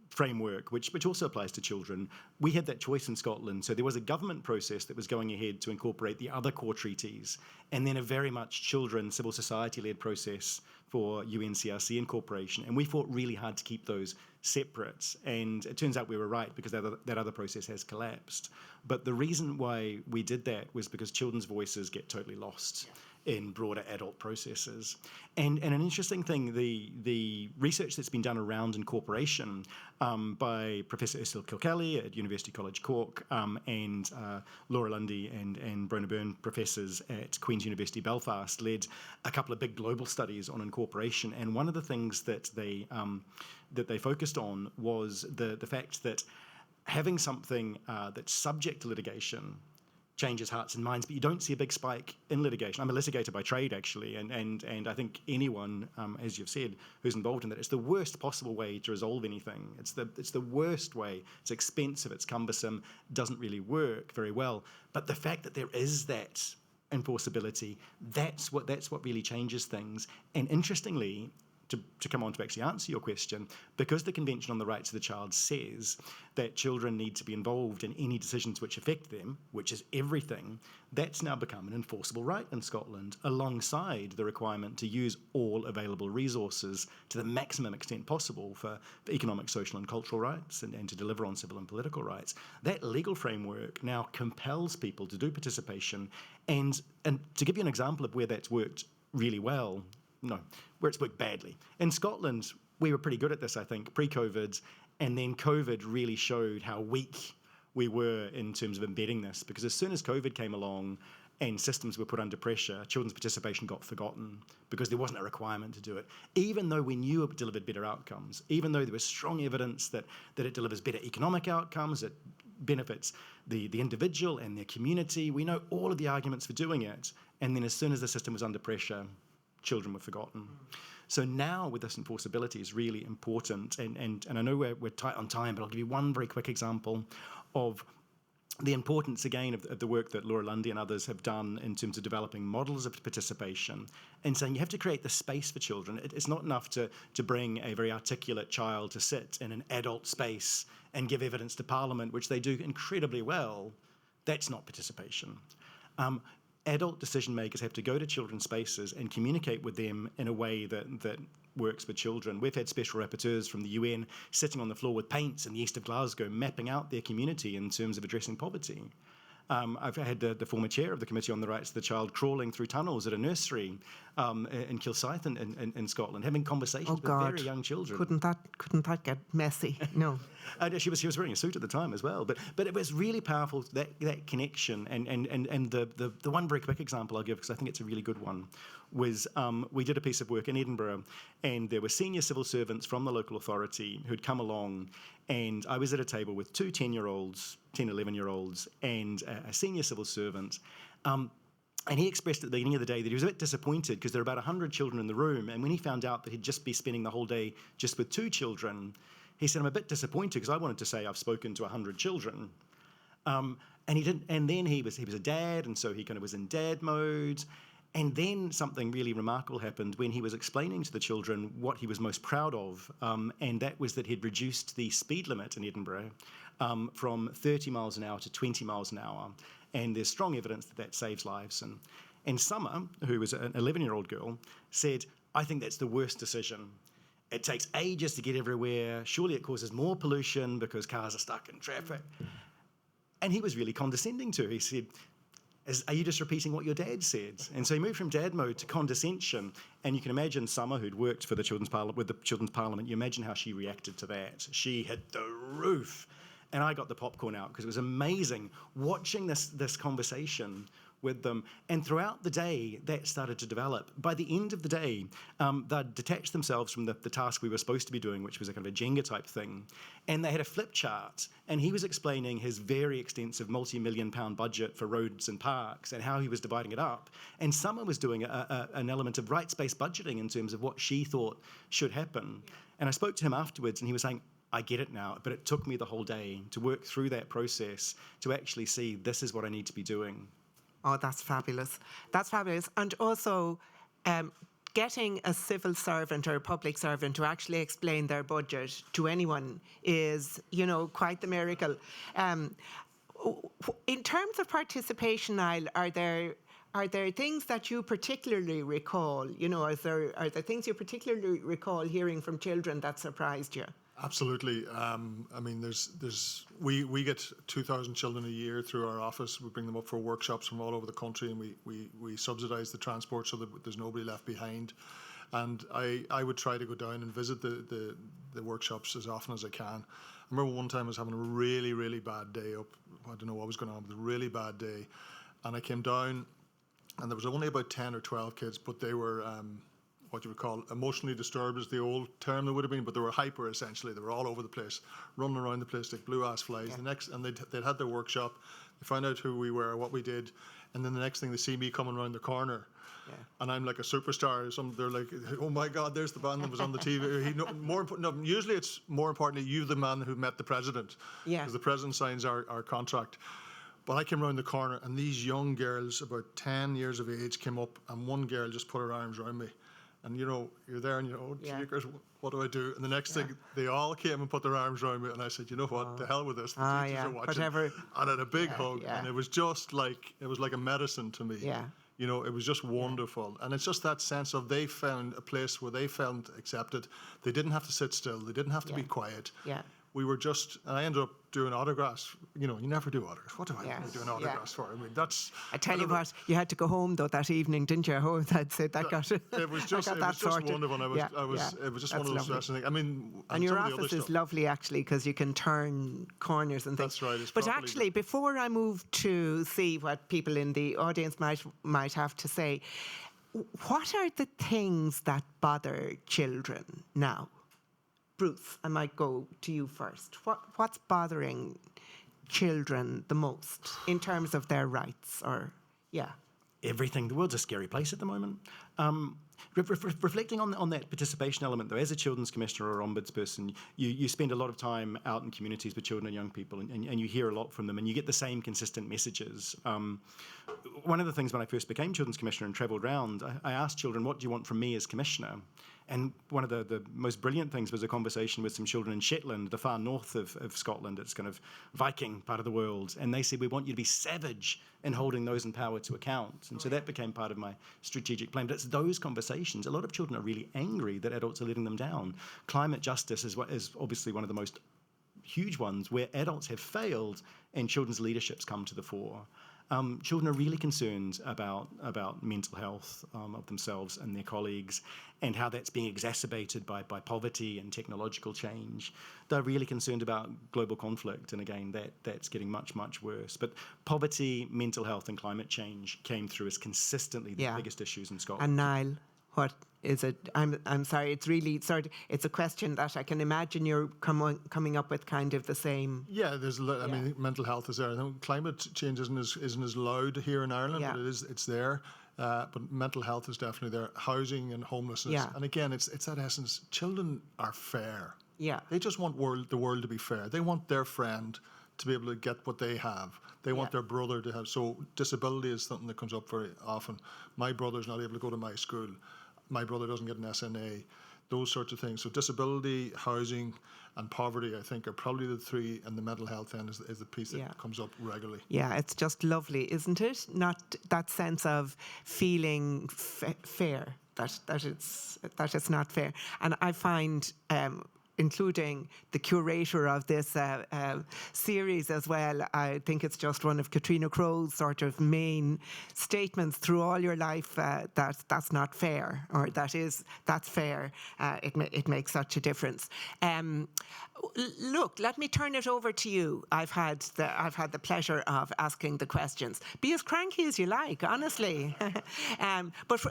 Speaker 5: framework, which also applies to children, we had that choice in Scotland. So there was a government process that was going ahead to incorporate the other core treaties, and then a very much children, civil society-led process for UNCRC incorporation. And we fought really hard to keep those separate. And it turns out we were right, because that other process has collapsed. But the reason why we did that was because children's voices get totally lost in broader adult processes. And an interesting thing, the research that's been done around incorporation by Professor Ursula Kilkelly at University College Cork and Laura Lundy and Brona Byrne professors at Queen's University Belfast led a couple of big global studies on incorporation. And one of the things that they focused on was the fact that having something that's subject to litigation changes hearts and minds, but you don't see a big spike in litigation. I'm a litigator by trade, actually, and I think anyone, as you've said, who's involved in that, it's the worst possible way to resolve anything. It's the worst way. It's expensive, it's cumbersome, doesn't really work very well. But the fact that there is that enforceability, that's what really changes things. And interestingly, to come on to actually answer your question, because the Convention on the Rights of the Child says that children need to be involved in any decisions which affect them, which is everything, that's now become an enforceable right in Scotland, alongside the requirement to use all available resources to the maximum extent possible for economic, social and cultural rights and to deliver on civil and political rights. That legal framework now compels people to do participation. And to give you an example of where that's worked really well, no, where it's worked badly. In Scotland, we were pretty good at this, I think, pre-COVID, and then COVID really showed how weak we were in terms of embedding this, because as soon as COVID came along and systems were put under pressure, children's participation got forgotten because there wasn't a requirement to do it. Even though we knew it delivered better outcomes, even though there was strong evidence that it delivers better economic outcomes, it benefits the individual and their community, we know all of the arguments for doing it, and then as soon as the system was under pressure, children were forgotten. So now with this enforceability is really important, and I know we're tight on time, but I'll give you one very quick example of the importance, again, of the work that Laura Lundy and others have done in terms of developing models of participation and saying you have to create the space for children. It's not enough to bring a very articulate child to sit in an adult space and give evidence to Parliament, which they do incredibly well. That's not participation. Adult decision makers have to go to children's spaces and communicate with them in a way that works for children. We've had special rapporteurs from the UN sitting on the floor with paints in the east of Glasgow, mapping out their community in terms of addressing poverty. I've had the former chair of the Committee on the Rights of the Child crawling through tunnels at a nursery in Kilsyth in Scotland, having conversations with very young children.
Speaker 3: Couldn't that get messy? No.
Speaker 5: She was wearing a suit at the time as well, but it was really powerful, that connection. And the one very quick example I'll give, because I think it's a really good one, was we did a piece of work in Edinburgh, and there were senior civil servants from the local authority who'd come along, and I was at a table with two 10-year-olds, 10, 11-year-olds, and a senior civil servant. And he expressed at the beginning of the day that he was a bit disappointed because there were about 100 children in the room, and when he found out that he'd just be spending the whole day just with 2 children, he said, I'm a bit disappointed because I wanted to say I've spoken to 100 children. And he didn't. And then he was a dad, and so he kind of was in dad mode. And then something really remarkable happened when he was explaining to the children what he was most proud of, and that was that he'd reduced the speed limit in Edinburgh from 30 miles an hour to 20 miles an hour. And there's strong evidence that saves lives. And Summer, who was an 11-year-old girl, said, I think that's the worst decision. It takes ages to get everywhere. Surely it causes more pollution because cars are stuck in traffic. And he was really condescending to her. He said, are you just repeating what your dad said? And so he moved from dad mode to condescension. And you can imagine Summer, who'd worked for the Children's Parliament, with the Children's Parliament, you imagine how she reacted to that. She hit the roof. And I got the popcorn out because it was amazing watching this conversation with them. And throughout the day, that started to develop. By the end of the day, they'd detached themselves from the task we were supposed to be doing, which was a kind of a Jenga type thing. And they had a flip chart. And he was explaining his very extensive multi-million-pound budget for roads and parks and how he was dividing it up. And Summer was doing an element of rights-based budgeting in terms of what she thought should happen. And I spoke to him afterwards, and he was saying, I get it now, but it took me the whole day to work through that process to actually see this is what I need to be doing.
Speaker 3: Oh, that's fabulous. That's fabulous. And also, getting a civil servant or a public servant to actually explain their budget to anyone is, quite the miracle. In terms of participation, Niall, are there things that you particularly recall? Are there things you particularly recall hearing from children that surprised you?
Speaker 4: Absolutely. I mean, we get 2,000 children a year through our office. We bring them up for workshops from all over the country, and we subsidise the transport so that there's nobody left behind. And I would try to go down and visit the workshops as often as I can. I remember one time I was having a really, really bad day up. I don't know what was going on, but a really bad day. And I came down, and there was only about 10 or 12 kids, but they were what you would call emotionally disturbed is the old term that would have been, but they were hyper essentially. They were all over the place, running around the place like blue ass flies. Yeah. They'd had their workshop, they found out who we were, what we did, and then the next thing they see me coming around the corner. Yeah. And I'm like a superstar. They're like, oh my God, there's the band that was on the TV. Usually it's more importantly, you the man who met the president. Yeah. Because the president signs our contract. But I came around the corner, and these young girls, about 10 years of age, came up, and one girl just put her arms around me. And you're there, and jeekers, what do I do? And the next thing, they all came and put their arms around me, and I said, you know what, to hell with this. The teachers are watching. Whatever. And I had a big hug, and it was just like a medicine to me. Yeah. It was just wonderful. And it's just that sense of they found a place where they felt accepted. They didn't have to sit still. They didn't have to be quiet. Yeah. We were just, and I ended up doing autographs. You never do autographs. What do I do doing autographs for? I mean, that's.
Speaker 3: I tell you what, you had to go home though that evening, didn't you? I'd say that got it.
Speaker 4: It was just wonderful. It was just one of those stressing things. I mean,
Speaker 3: and your office is lovely actually because you can turn corners and things.
Speaker 4: That's right.
Speaker 3: But actually, before I move to see what people in the audience might have to say, what are the things that bother children now? Bruce, I might go to you first. What's bothering children the most in terms of their rights?
Speaker 5: everything. The world's a scary place at the moment. Reflecting on that participation element, though, as a Children's Commissioner or Ombudsperson, you spend a lot of time out in communities with children and young people, and you hear a lot from them, and you get the same consistent messages. One of the things when I first became Children's Commissioner and travelled around, I asked children, what do you want from me as Commissioner? And one of the most brilliant things was a conversation with some children in Shetland, the far north of Scotland. It's kind of Viking part of the world. And they said, we want you to be savage in holding those in power to account. And so that became part of my strategic plan. But it's those conversations. A lot of children are really angry that adults are letting them down. Climate justice is obviously one of the most huge ones where adults have failed and children's leaderships come to the fore. Children are really concerned about mental health of themselves and their colleagues, and how that's being exacerbated by poverty and technological change. They're really concerned about global conflict, and again, that's getting much, much worse. But poverty, mental health, and climate change came through as consistently the biggest issues in Scotland.
Speaker 3: And Niall, what is it? I'm sorry. It's really it's a question that I can imagine you're coming up with kind of the same.
Speaker 4: Yeah, there's. I mean, mental health is there. I think climate change isn't as loud here in Ireland, but it's there. But mental health is definitely there. Housing and homelessness.
Speaker 3: Yeah.
Speaker 4: And again, it's that essence. Children are fair.
Speaker 3: Yeah.
Speaker 4: They just want the world to be fair. They want their friend to be able to get what they have. They want their brother to have. So disability is something that comes up very often. My brother's not able to go to my school. My brother doesn't get an SNA, those sorts of things. So disability, housing, and poverty, I think, are probably the three, and the mental health end is the piece that comes up regularly.
Speaker 3: Yeah, it's just lovely, isn't it? Not that sense of feeling fair, that it's not fair. And I find, including the curator of this series as well, I think it's just one of Katrina Crow's sort of main statements through all your life, that that's not fair, or that's fair. It makes such a difference. Look, let me turn it over to you. I've had the pleasure of asking the questions. Be as cranky as you like, honestly. But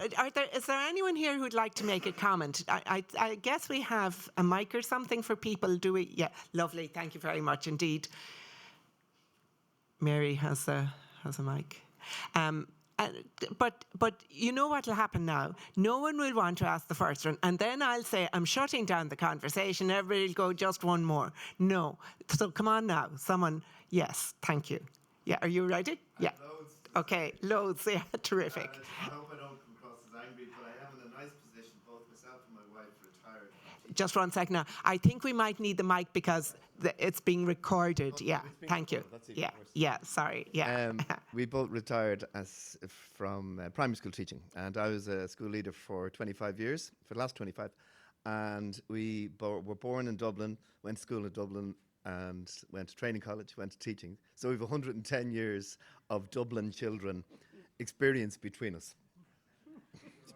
Speaker 3: is there anyone here who'd like to make a comment? I guess we have a mic or something for people, do we? Yeah, lovely. Thank you very much indeed. Mary has a mic. But you know what will happen now? No one will want to ask the first one, and then I'll say, I'm shutting down the conversation. Everybody will go, just one more. No. So come on now. Someone, yes, thank you. Yeah, are you ready? Yeah.
Speaker 6: Loads.
Speaker 3: Okay, loads. Yeah, terrific.
Speaker 6: I hope I don't come across as angry, but I am in a nice position. Both myself and my wife retired.
Speaker 3: Just 1 second now. I think we might need the mic because it's being recorded. Yeah, thank you. Yeah, sorry. Yeah.
Speaker 6: We both retired from primary school teaching, and I was a school leader for 25 years, for the last 25. And we were born in Dublin, went to school in Dublin, and went to training college, went to teaching. So we have 110 years of Dublin children experience between us.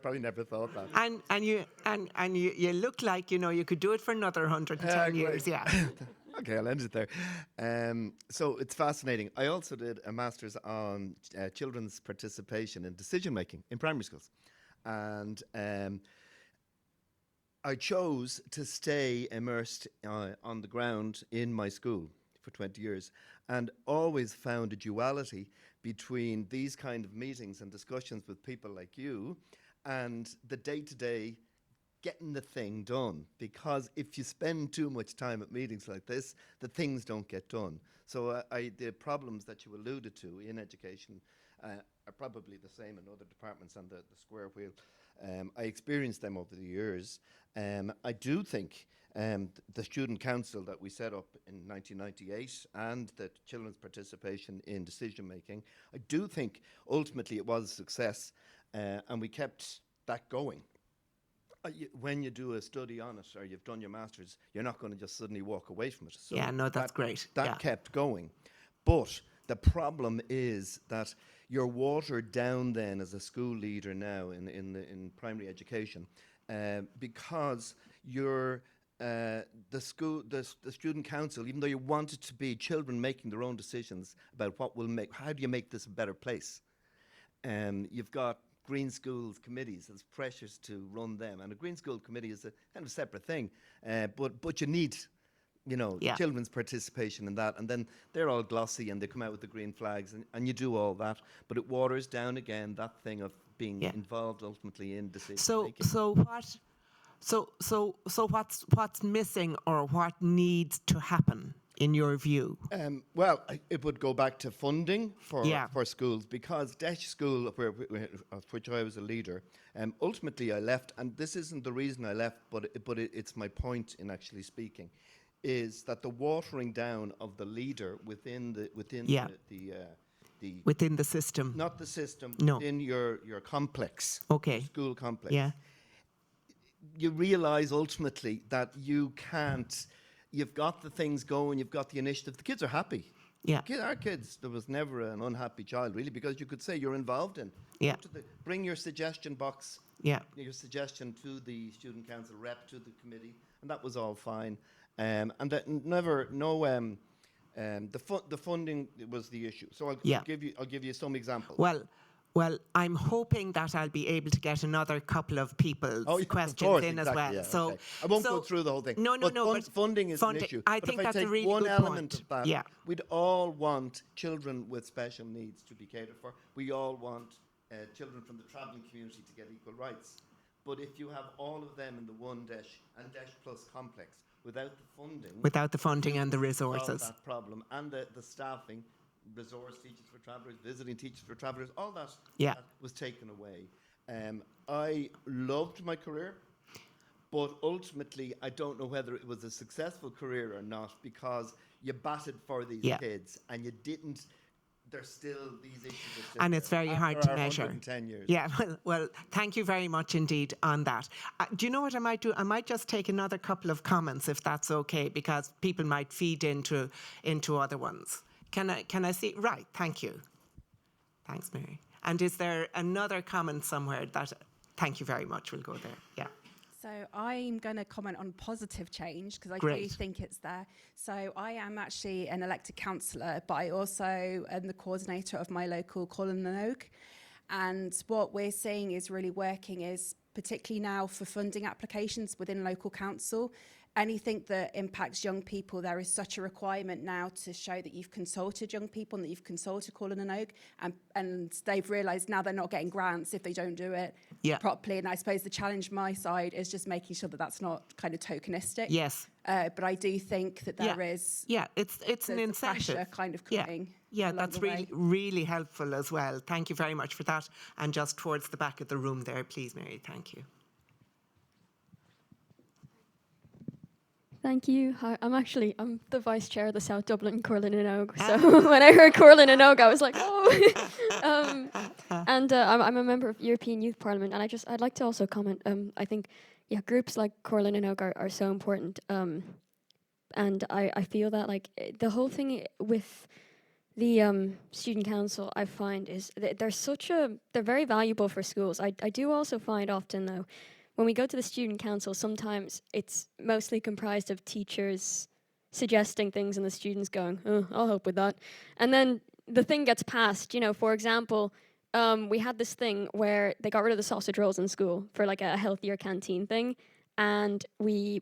Speaker 6: Probably never thought that.
Speaker 3: And you look like you could do it for another 110 years. Yeah.
Speaker 6: Okay, I'll end it there. So it's fascinating. I also did a master's on children's participation in decision making in primary schools, and I chose to stay immersed on the ground in my school for 20 years, and always found a duality between these kind of meetings and discussions with people like you and the day-to-day getting the thing done. Because if you spend too much time at meetings like this, the things don't get done. So the problems that you alluded to in education are probably the same in other departments on the square wheel. I experienced them over the years. I do think the Student Council that we set up in 1998 and the children's participation in decision making, I do think ultimately it was a success, and we kept that going. When you do a study on it or you've done your master's, you're not going to just suddenly walk away from it. So
Speaker 3: yeah, no, that's great.
Speaker 6: That kept going. But the problem is that you're watered down then as a school leader now in primary education, because you're the student council, even though you want it to be children making their own decisions about how do you make this a better place. You've got green schools committees, there's pressures to run them, and a green school committee is a kind of separate thing, but you need children's participation in that, and then they're all glossy and they come out with the green flags, and you do all that, but it waters down again that thing of being involved ultimately in decision making.
Speaker 3: So what's missing, or what needs to happen in your view?
Speaker 6: Well, it would go back to funding for schools, because Desh School, of which I was a leader, ultimately I left, and this isn't the reason I left, but it's my point in actually speaking, is that the watering down of the leader within the
Speaker 3: within the system,
Speaker 6: not the system,
Speaker 3: no,
Speaker 6: within your complex, school complex.
Speaker 3: Yeah.
Speaker 6: You realise ultimately that you can't. You've got the things going. You've got the initiative. The kids are happy.
Speaker 3: Yeah.
Speaker 6: Our kids, there was never an unhappy child really, because you could say you're involved in.
Speaker 3: Yeah.
Speaker 6: Bring your suggestion box.
Speaker 3: Yeah.
Speaker 6: Your suggestion to the student council rep, to the committee, and that was all fine. And that the funding was the issue. So I'll give you some examples.
Speaker 3: Well, I'm hoping that I'll be able to get another couple of people's questions in as well.
Speaker 6: Yeah,
Speaker 3: so
Speaker 6: okay. I won't go through the whole thing.
Speaker 3: But
Speaker 6: funding is an issue.
Speaker 3: I
Speaker 6: But
Speaker 3: think
Speaker 6: if
Speaker 3: that's
Speaker 6: I
Speaker 3: a
Speaker 6: take
Speaker 3: really
Speaker 6: one
Speaker 3: good
Speaker 6: element
Speaker 3: point.
Speaker 6: of that,
Speaker 3: Yeah.
Speaker 6: we'd all want children with special needs to be catered for. We all want children from the travelling community to get equal rights. But if you have all of them in the one Desh and Desh Plus complex, without the funding and the resources, that problem, and the staffing, resource teachers for travellers, visiting teachers for travellers, all that, that was taken away. I loved my career, but ultimately I don't know whether it was a successful career or not, because you batted for these kids and you didn't. There's still these issues,
Speaker 3: and it's very hard to measure.
Speaker 6: 110 years.
Speaker 3: Yeah, well, thank you very much indeed on that. Do you know what I might do? I might just take another couple of comments, if that's okay, because people might feed into other ones. Can I see? Right, thank you. Thanks, Mary. And is there another comment somewhere that? Thank you very much. We'll go there. Yeah.
Speaker 7: So I'm going to comment on positive change, because I do think it's there. So I am actually an elected councillor, but I also am the coordinator of my local Colin and Oak. And what we're seeing is really working is, particularly now for funding applications within local council, anything that impacts young people, there is such a requirement now to show that you've consulted young people and that you've consulted Colin and Oak, and they've realised now they're not getting grants if they don't do it properly. And I suppose the challenge my side is just making sure that that's not kind of tokenistic.
Speaker 3: Yes.
Speaker 7: But I do think that there is...
Speaker 3: Yeah, it's an incentive.
Speaker 7: Pressure kind of coming.
Speaker 3: Yeah, that's really helpful as well. Thank you very much for that. And just towards the back of the room there, please, Mary. Thank you.
Speaker 8: Thank you. Hi, I'm the vice chair of the South Dublin Corlin and Oak. So when I heard Corlin and Oak, I was like, oh. I'm a member of European Youth Parliament, and I'd like to also comment. I think, groups like Corlin and Oak are so important. And I feel that the whole thing with the student council, I find, is they're very valuable for schools. I do also find often though, when we go to the student council, sometimes it's mostly comprised of teachers suggesting things and the students going, oh, I'll help with that. And then the thing gets passed. For example, we had this thing where they got rid of the sausage rolls in school for a healthier canteen thing. And we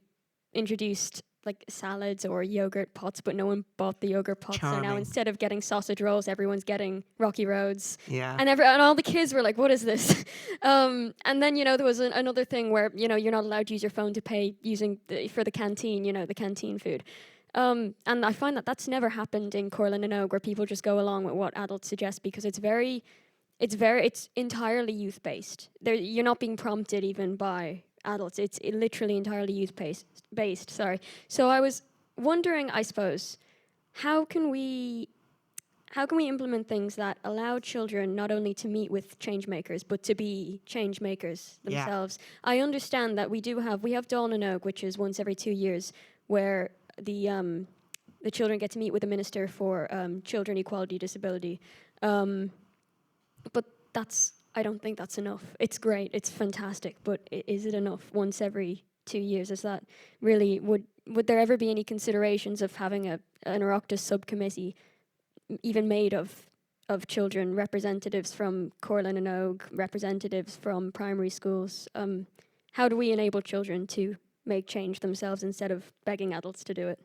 Speaker 8: introduced salads or yogurt pots, but no one bought the yogurt pots.
Speaker 3: Charming.
Speaker 8: So now instead of getting sausage rolls, everyone's getting Rocky Roads.
Speaker 3: Yeah.
Speaker 8: And all the kids were like, what is this? And then, there was another thing where, you're not allowed to use your phone to pay for the canteen, the canteen food. And I find that that's never happened in Corlin and Oak, where people just go along with what adults suggest, because it's entirely youth-based. You're not being prompted even by adults. It's literally entirely youth-based. Sorry. So I was wondering, I suppose, how can we implement things that allow children not only to meet with change makers, but to be change makers themselves? Yeah. I understand that we have Dawn and Oak, which is once every 2 years, where the children get to meet with a minister for children, equality, disability. But I don't think that's enough. It's great, it's fantastic, but is it enough once every 2 years? Is that really, would there ever be any considerations of having an Oireachtas subcommittee even made of children, representatives from Corlin and Oak, representatives from primary schools? How do we enable children to make change themselves instead of begging adults to do it?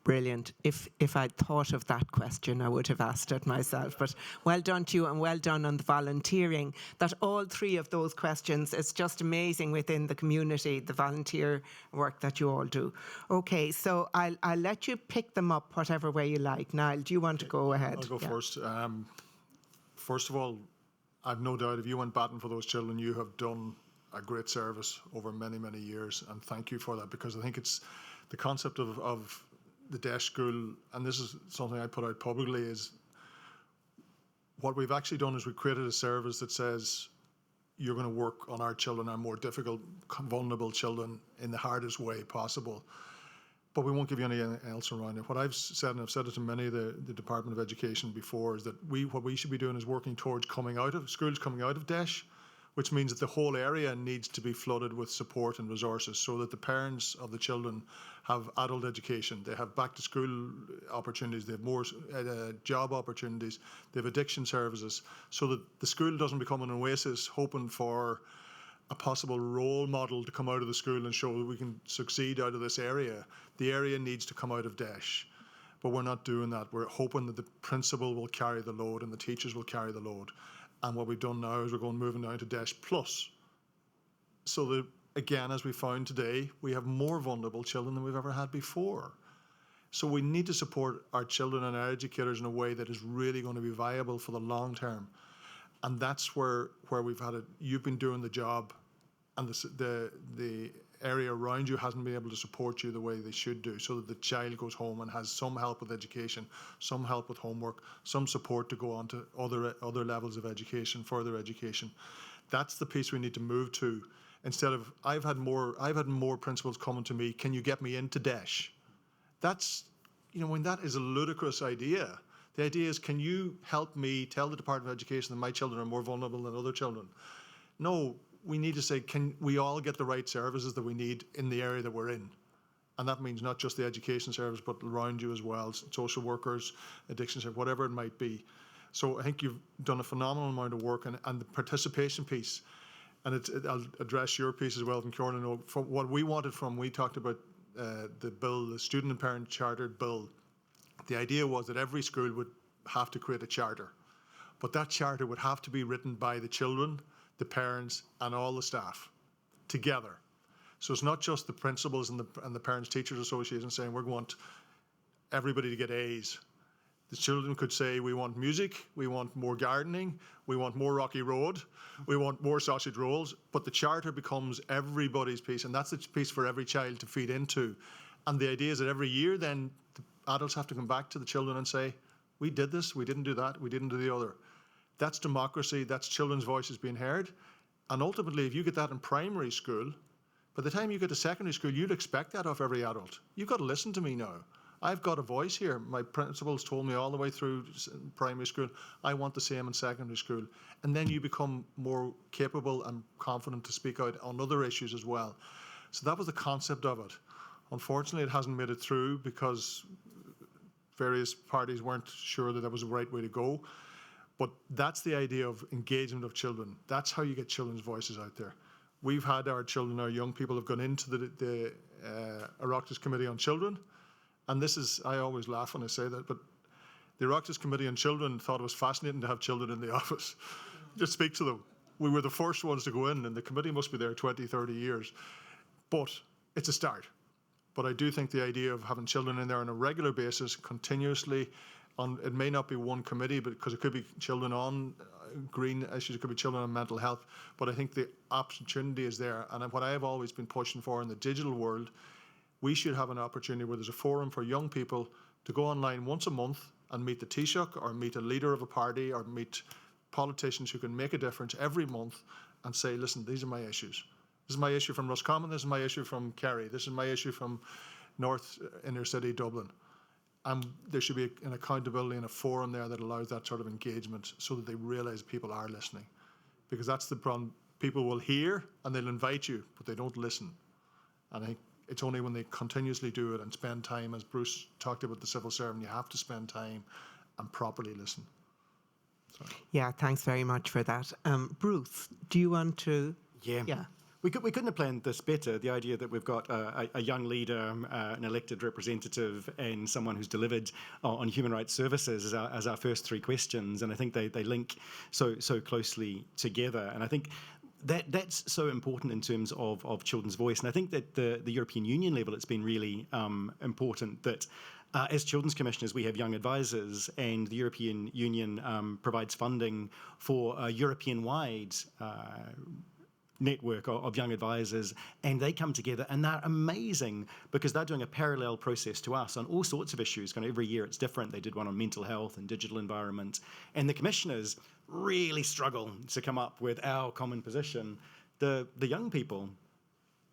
Speaker 3: Brilliant. If I'd thought of that question, I would have asked it myself. But well done to you, and well done on the volunteering. That all three of those questions, it's just amazing within the community, the volunteer work that you all do. Okay, so I'll let you pick them up whatever way you like. Niall, do you want to go ahead?
Speaker 4: I'll go first. First of all, I've no doubt if you went batting for those children, you have done a great service over many, many years, and thank you for that, because I think it's the concept of the DESH school, and this is something I put out publicly, is what we've actually done is we've created a service that says you're going to work on our children, our more difficult, vulnerable children, in the hardest way possible. But we won't give you anything else around it. What I've said, and I've said it to many of the Department of Education before, is that what we should be doing is working towards schools coming out of DESH, which means that the whole area needs to be flooded with support and resources so that the parents of the children have adult education, they have back to school opportunities, they have more job opportunities, they have addiction services, so that the school doesn't become an oasis hoping for a possible role model to come out of the school and show that we can succeed out of this area. The area needs to come out of DESH, but we're not doing that. We're hoping that the principal will carry the load and the teachers will carry the load. And what we've done now is we're moving down to DESH Plus. So that, again, as we found today, we have more vulnerable children than we've ever had before. So we need to support our children and our educators in a way that is really going to be viable for the long term. And that's where we've had it. You've been doing the job, and the area around you hasn't been able to support you the way they should do, so that the child goes home and has some help with education, some help with homework, some support to go on to other levels of education, further education. That's the piece we need to move to. Instead of, I've had more principals coming to me, can you get me into DESH? That's, that is a ludicrous idea. The idea is, can you help me tell the Department of Education that my children are more vulnerable than other children? No, we need to say, can we all get the right services that we need in the area that we're in? And that means not just the education service, but around you as well, social workers, addiction service, whatever it might be. So I think you've done a phenomenal amount of work, and the participation piece, and I'll address your piece as well, from Corlin. From what we wanted we talked about the bill, the Student and Parent Chartered Bill. The idea was that every school would have to create a charter, but that charter would have to be written by the children, the parents, and all the staff together. So it's not just the principals and the Parents Teachers Association saying we want everybody to get A's. The children could say, we want music, we want more gardening, we want more Rocky Road, we want more sausage rolls, but the charter becomes everybody's piece, and that's the piece for every child to feed into. And the idea is that every year then the adults have to come back to the children and say, we did this, we didn't do that, we didn't do the other. That's democracy, that's children's voices being heard. And ultimately, if you get that in primary school, by the time you get to secondary school, you'd expect that of every adult. You've got to listen to me now. I've got a voice here. My principals told me all the way through primary school, I want the same in secondary school. And then you become more capable and confident to speak out on other issues as well. So that was the concept of it. Unfortunately, it hasn't made it through because various parties weren't sure that was the right way to go. But that's the idea of engagement of children. That's how you get children's voices out there. We've had our children, our young people have gone into the Oireachtas Committee on Children. And this is, I always laugh when I say that, but the Oireachtas Committee on Children thought it was fascinating to have children in the office. Just speak to them. We were the first ones to go in, and the committee must be there 20, 30 years. But it's a start. But I do think the idea of having children in there on a regular basis, continuously, it may not be one committee, but because it could be children on green issues, it could be children on mental health, but I think the opportunity is there. And what I have always been pushing for in the digital world, we should have an opportunity where there's a forum for young people to go online once a month and meet the Taoiseach or meet a leader of a party or meet politicians who can make a difference every month and say, listen, these are my issues. This is my issue from Roscommon, this is my issue from Kerry, this is my issue from North Inner City Dublin. And there should be an accountability and a forum there that allows that sort of engagement so that they realise people are listening. Because that's the problem. People will hear and they'll invite you, but they don't listen. And I think it's only when they continuously do it and spend time, as Bruce talked about the civil servant, you have to spend time and properly listen. Sorry.
Speaker 3: Yeah, thanks very much for that. Bruce, do you want to?
Speaker 5: Yeah. We couldn't have planned this better. The idea that we've got a young leader, an elected representative, and someone who's delivered on human rights services as our first three questions, and I think they link so closely together. And I think that's so important in terms of children's voice. And I think that the European Union level, it's been really important that as Children's Commissioners, we have young advisors, and the European Union provides funding for a European-wide network of young advisors, and they come together and they're amazing because they're doing a parallel process to us on all sorts of issues. Kind of every year it's different. They did one on mental health and digital environment, and the commissioners really struggle to come up with our common position. The young people,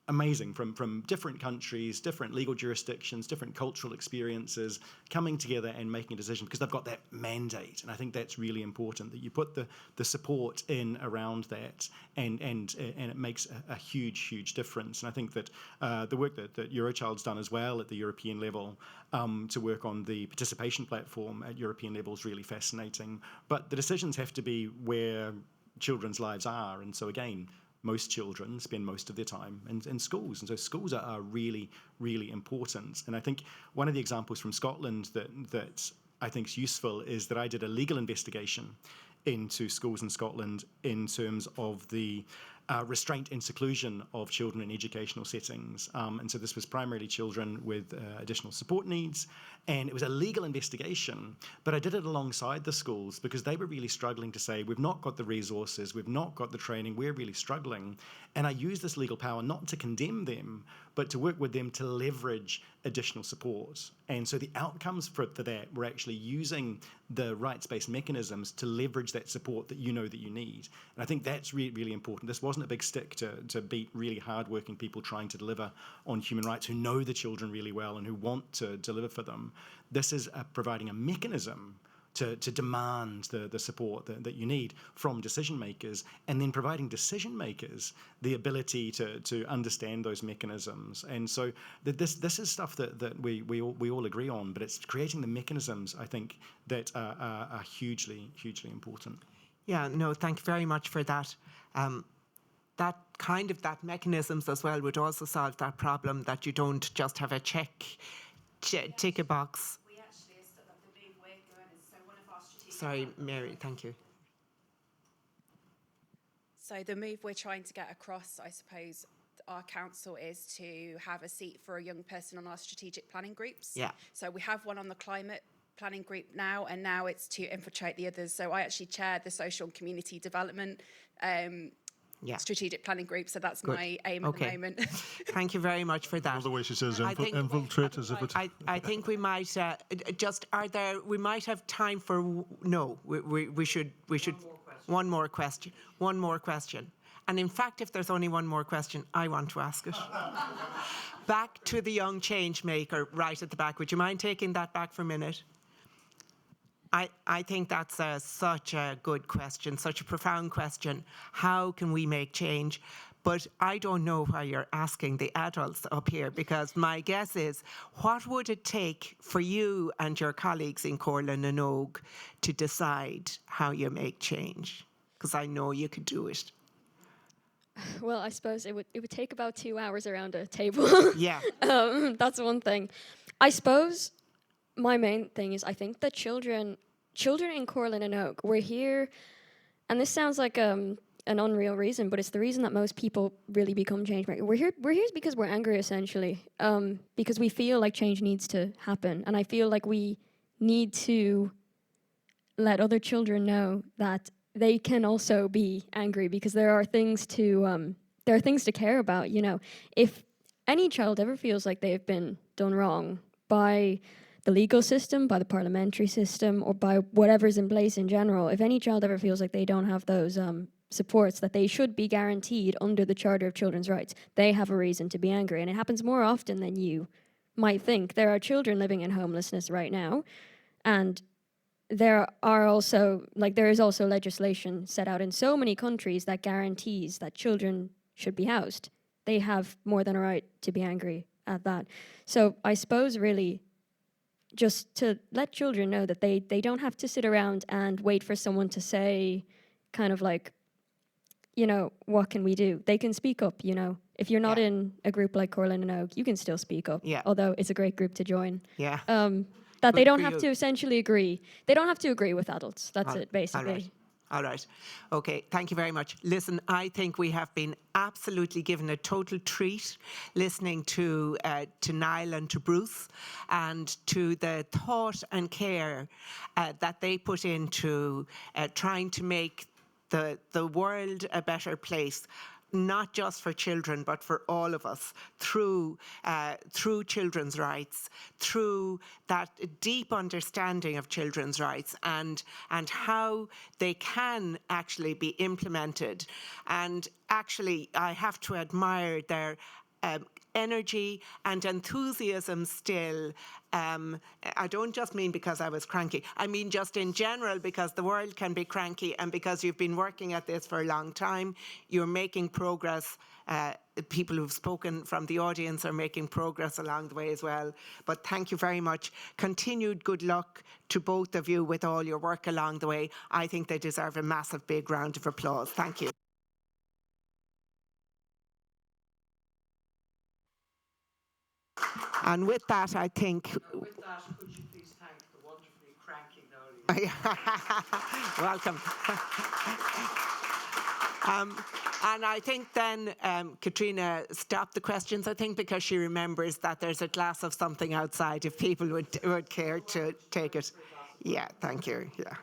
Speaker 5: amazing, from different countries, different legal jurisdictions, different cultural experiences, coming together and making a decision because they've got that mandate. And I think that's really important, that you put the support in around that, and it makes a huge difference. And I think that the work that Eurochild's done as well at the European level to work on the participation platform at European level is really fascinating. But the decisions have to be where children's lives are. And so again, most children spend most of their time in schools, and so schools are really important. And I think one of the examples from Scotland that I think is useful is that I did a legal investigation into schools in Scotland in terms of the restraint and seclusion of children in educational settings. And so this was primarily children with additional support needs, and it was a legal investigation, but I did it alongside the schools because they were really struggling to say, we've not got the resources, we've not got the training, we're really struggling. And I used this legal power not to condemn them, but to work with them to leverage additional support. And so the outcomes for that were actually using the rights-based mechanisms to leverage that support that you know that you need. And I think that's really important. This wasn't a big stick to beat really hard-working people trying to deliver on human rights who know the children really well and who want to deliver for them. This is providing a mechanism to demand the support that you need from decision makers, and then providing decision makers the ability to understand those mechanisms. And so this is stuff that we all agree on, but it's creating the mechanisms, I think, that are hugely important.
Speaker 3: Yeah, no, thank you very much for that. That mechanisms as well would also solve that problem that you don't just have a tick a box.
Speaker 7: We actually are still at the move we're going, so one of our strategic...
Speaker 3: Sorry, Mary, thank you.
Speaker 7: So the move we're trying to get across, I suppose, our council is to have a seat for a young person on our strategic planning groups.
Speaker 3: Yeah.
Speaker 7: So we have one on the climate planning group now, and now it's to infiltrate the others. So I actually chair the social and community development strategic planning group, so that's my aim at the moment.
Speaker 3: Thank you very much for that.
Speaker 4: The way she says infiltrate as if it...
Speaker 3: I think we might we might have time for we should one more question. And in fact, if there's only one more question, I want to ask it. Back to the young change maker right at the back. Would you mind taking that back for a minute? I think that's such a good question, such a profound question. How can we make change? But I don't know why you're asking the adults up here, because my guess is, what would it take for you and your colleagues in Corlin and Og to decide how you make change? Because I know you could do it.
Speaker 8: Well, I suppose it would take about 2 hours around a table.
Speaker 3: Yeah.
Speaker 8: That's one thing. I suppose my main thing is, I think that children in Corlin and Og, we're here, and this sounds like an unreal reason, but it's the reason that most people really become change makers. We're here because we're angry, essentially, because we feel like change needs to happen, and I feel like we need to let other children know that they can also be angry, because there are things to care about. You know, if any child ever feels like they've been done wrong by the legal system, by the parliamentary system, or by whatever's in place in general, if any child ever feels like they don't have those supports that they should be guaranteed under the Charter of Children's Rights, they have a reason to be angry. And it happens more often than you might think. There are children living in homelessness right now, and there is also legislation set out in so many countries that guarantees that children should be housed. They have more than a right to be angry at that. So I suppose really just to let children know that they don't have to sit around and wait for someone to say kind of like, what can we do? They can speak up, If you're not in a group like Corlin and Oak, you can still speak up, although it's a great group to join.
Speaker 3: Yeah.
Speaker 8: That they don't have to essentially agree. They don't have to agree with adults. That's it, basically.
Speaker 3: All right. Okay, thank you very much. Listen, I think we have been absolutely given a total treat listening to Niall and to Bruce, and to the thought and care that they put into trying to make the world a better place, not just for children, but for all of us, through children's rights, through that deep understanding of children's rights, and how they can actually be implemented. And actually, I have to admire their energy and enthusiasm still. I don't just mean because I was cranky. I mean just in general, because the world can be cranky, and because you've been working at this for a long time, you're making progress. People who've spoken from the audience are making progress along the way as well. But thank you very much. Continued good luck to both of you with all your work along the way. I think they deserve a massive big round of applause. Thank you. And with that, I think...
Speaker 2: With that, could you please thank the wonderfully cranky Noeline?
Speaker 3: Welcome. And I think then Katrina stopped the questions, I think, because she remembers that there's a glass of something outside if people would care to take it. Yeah, thank you. Yeah.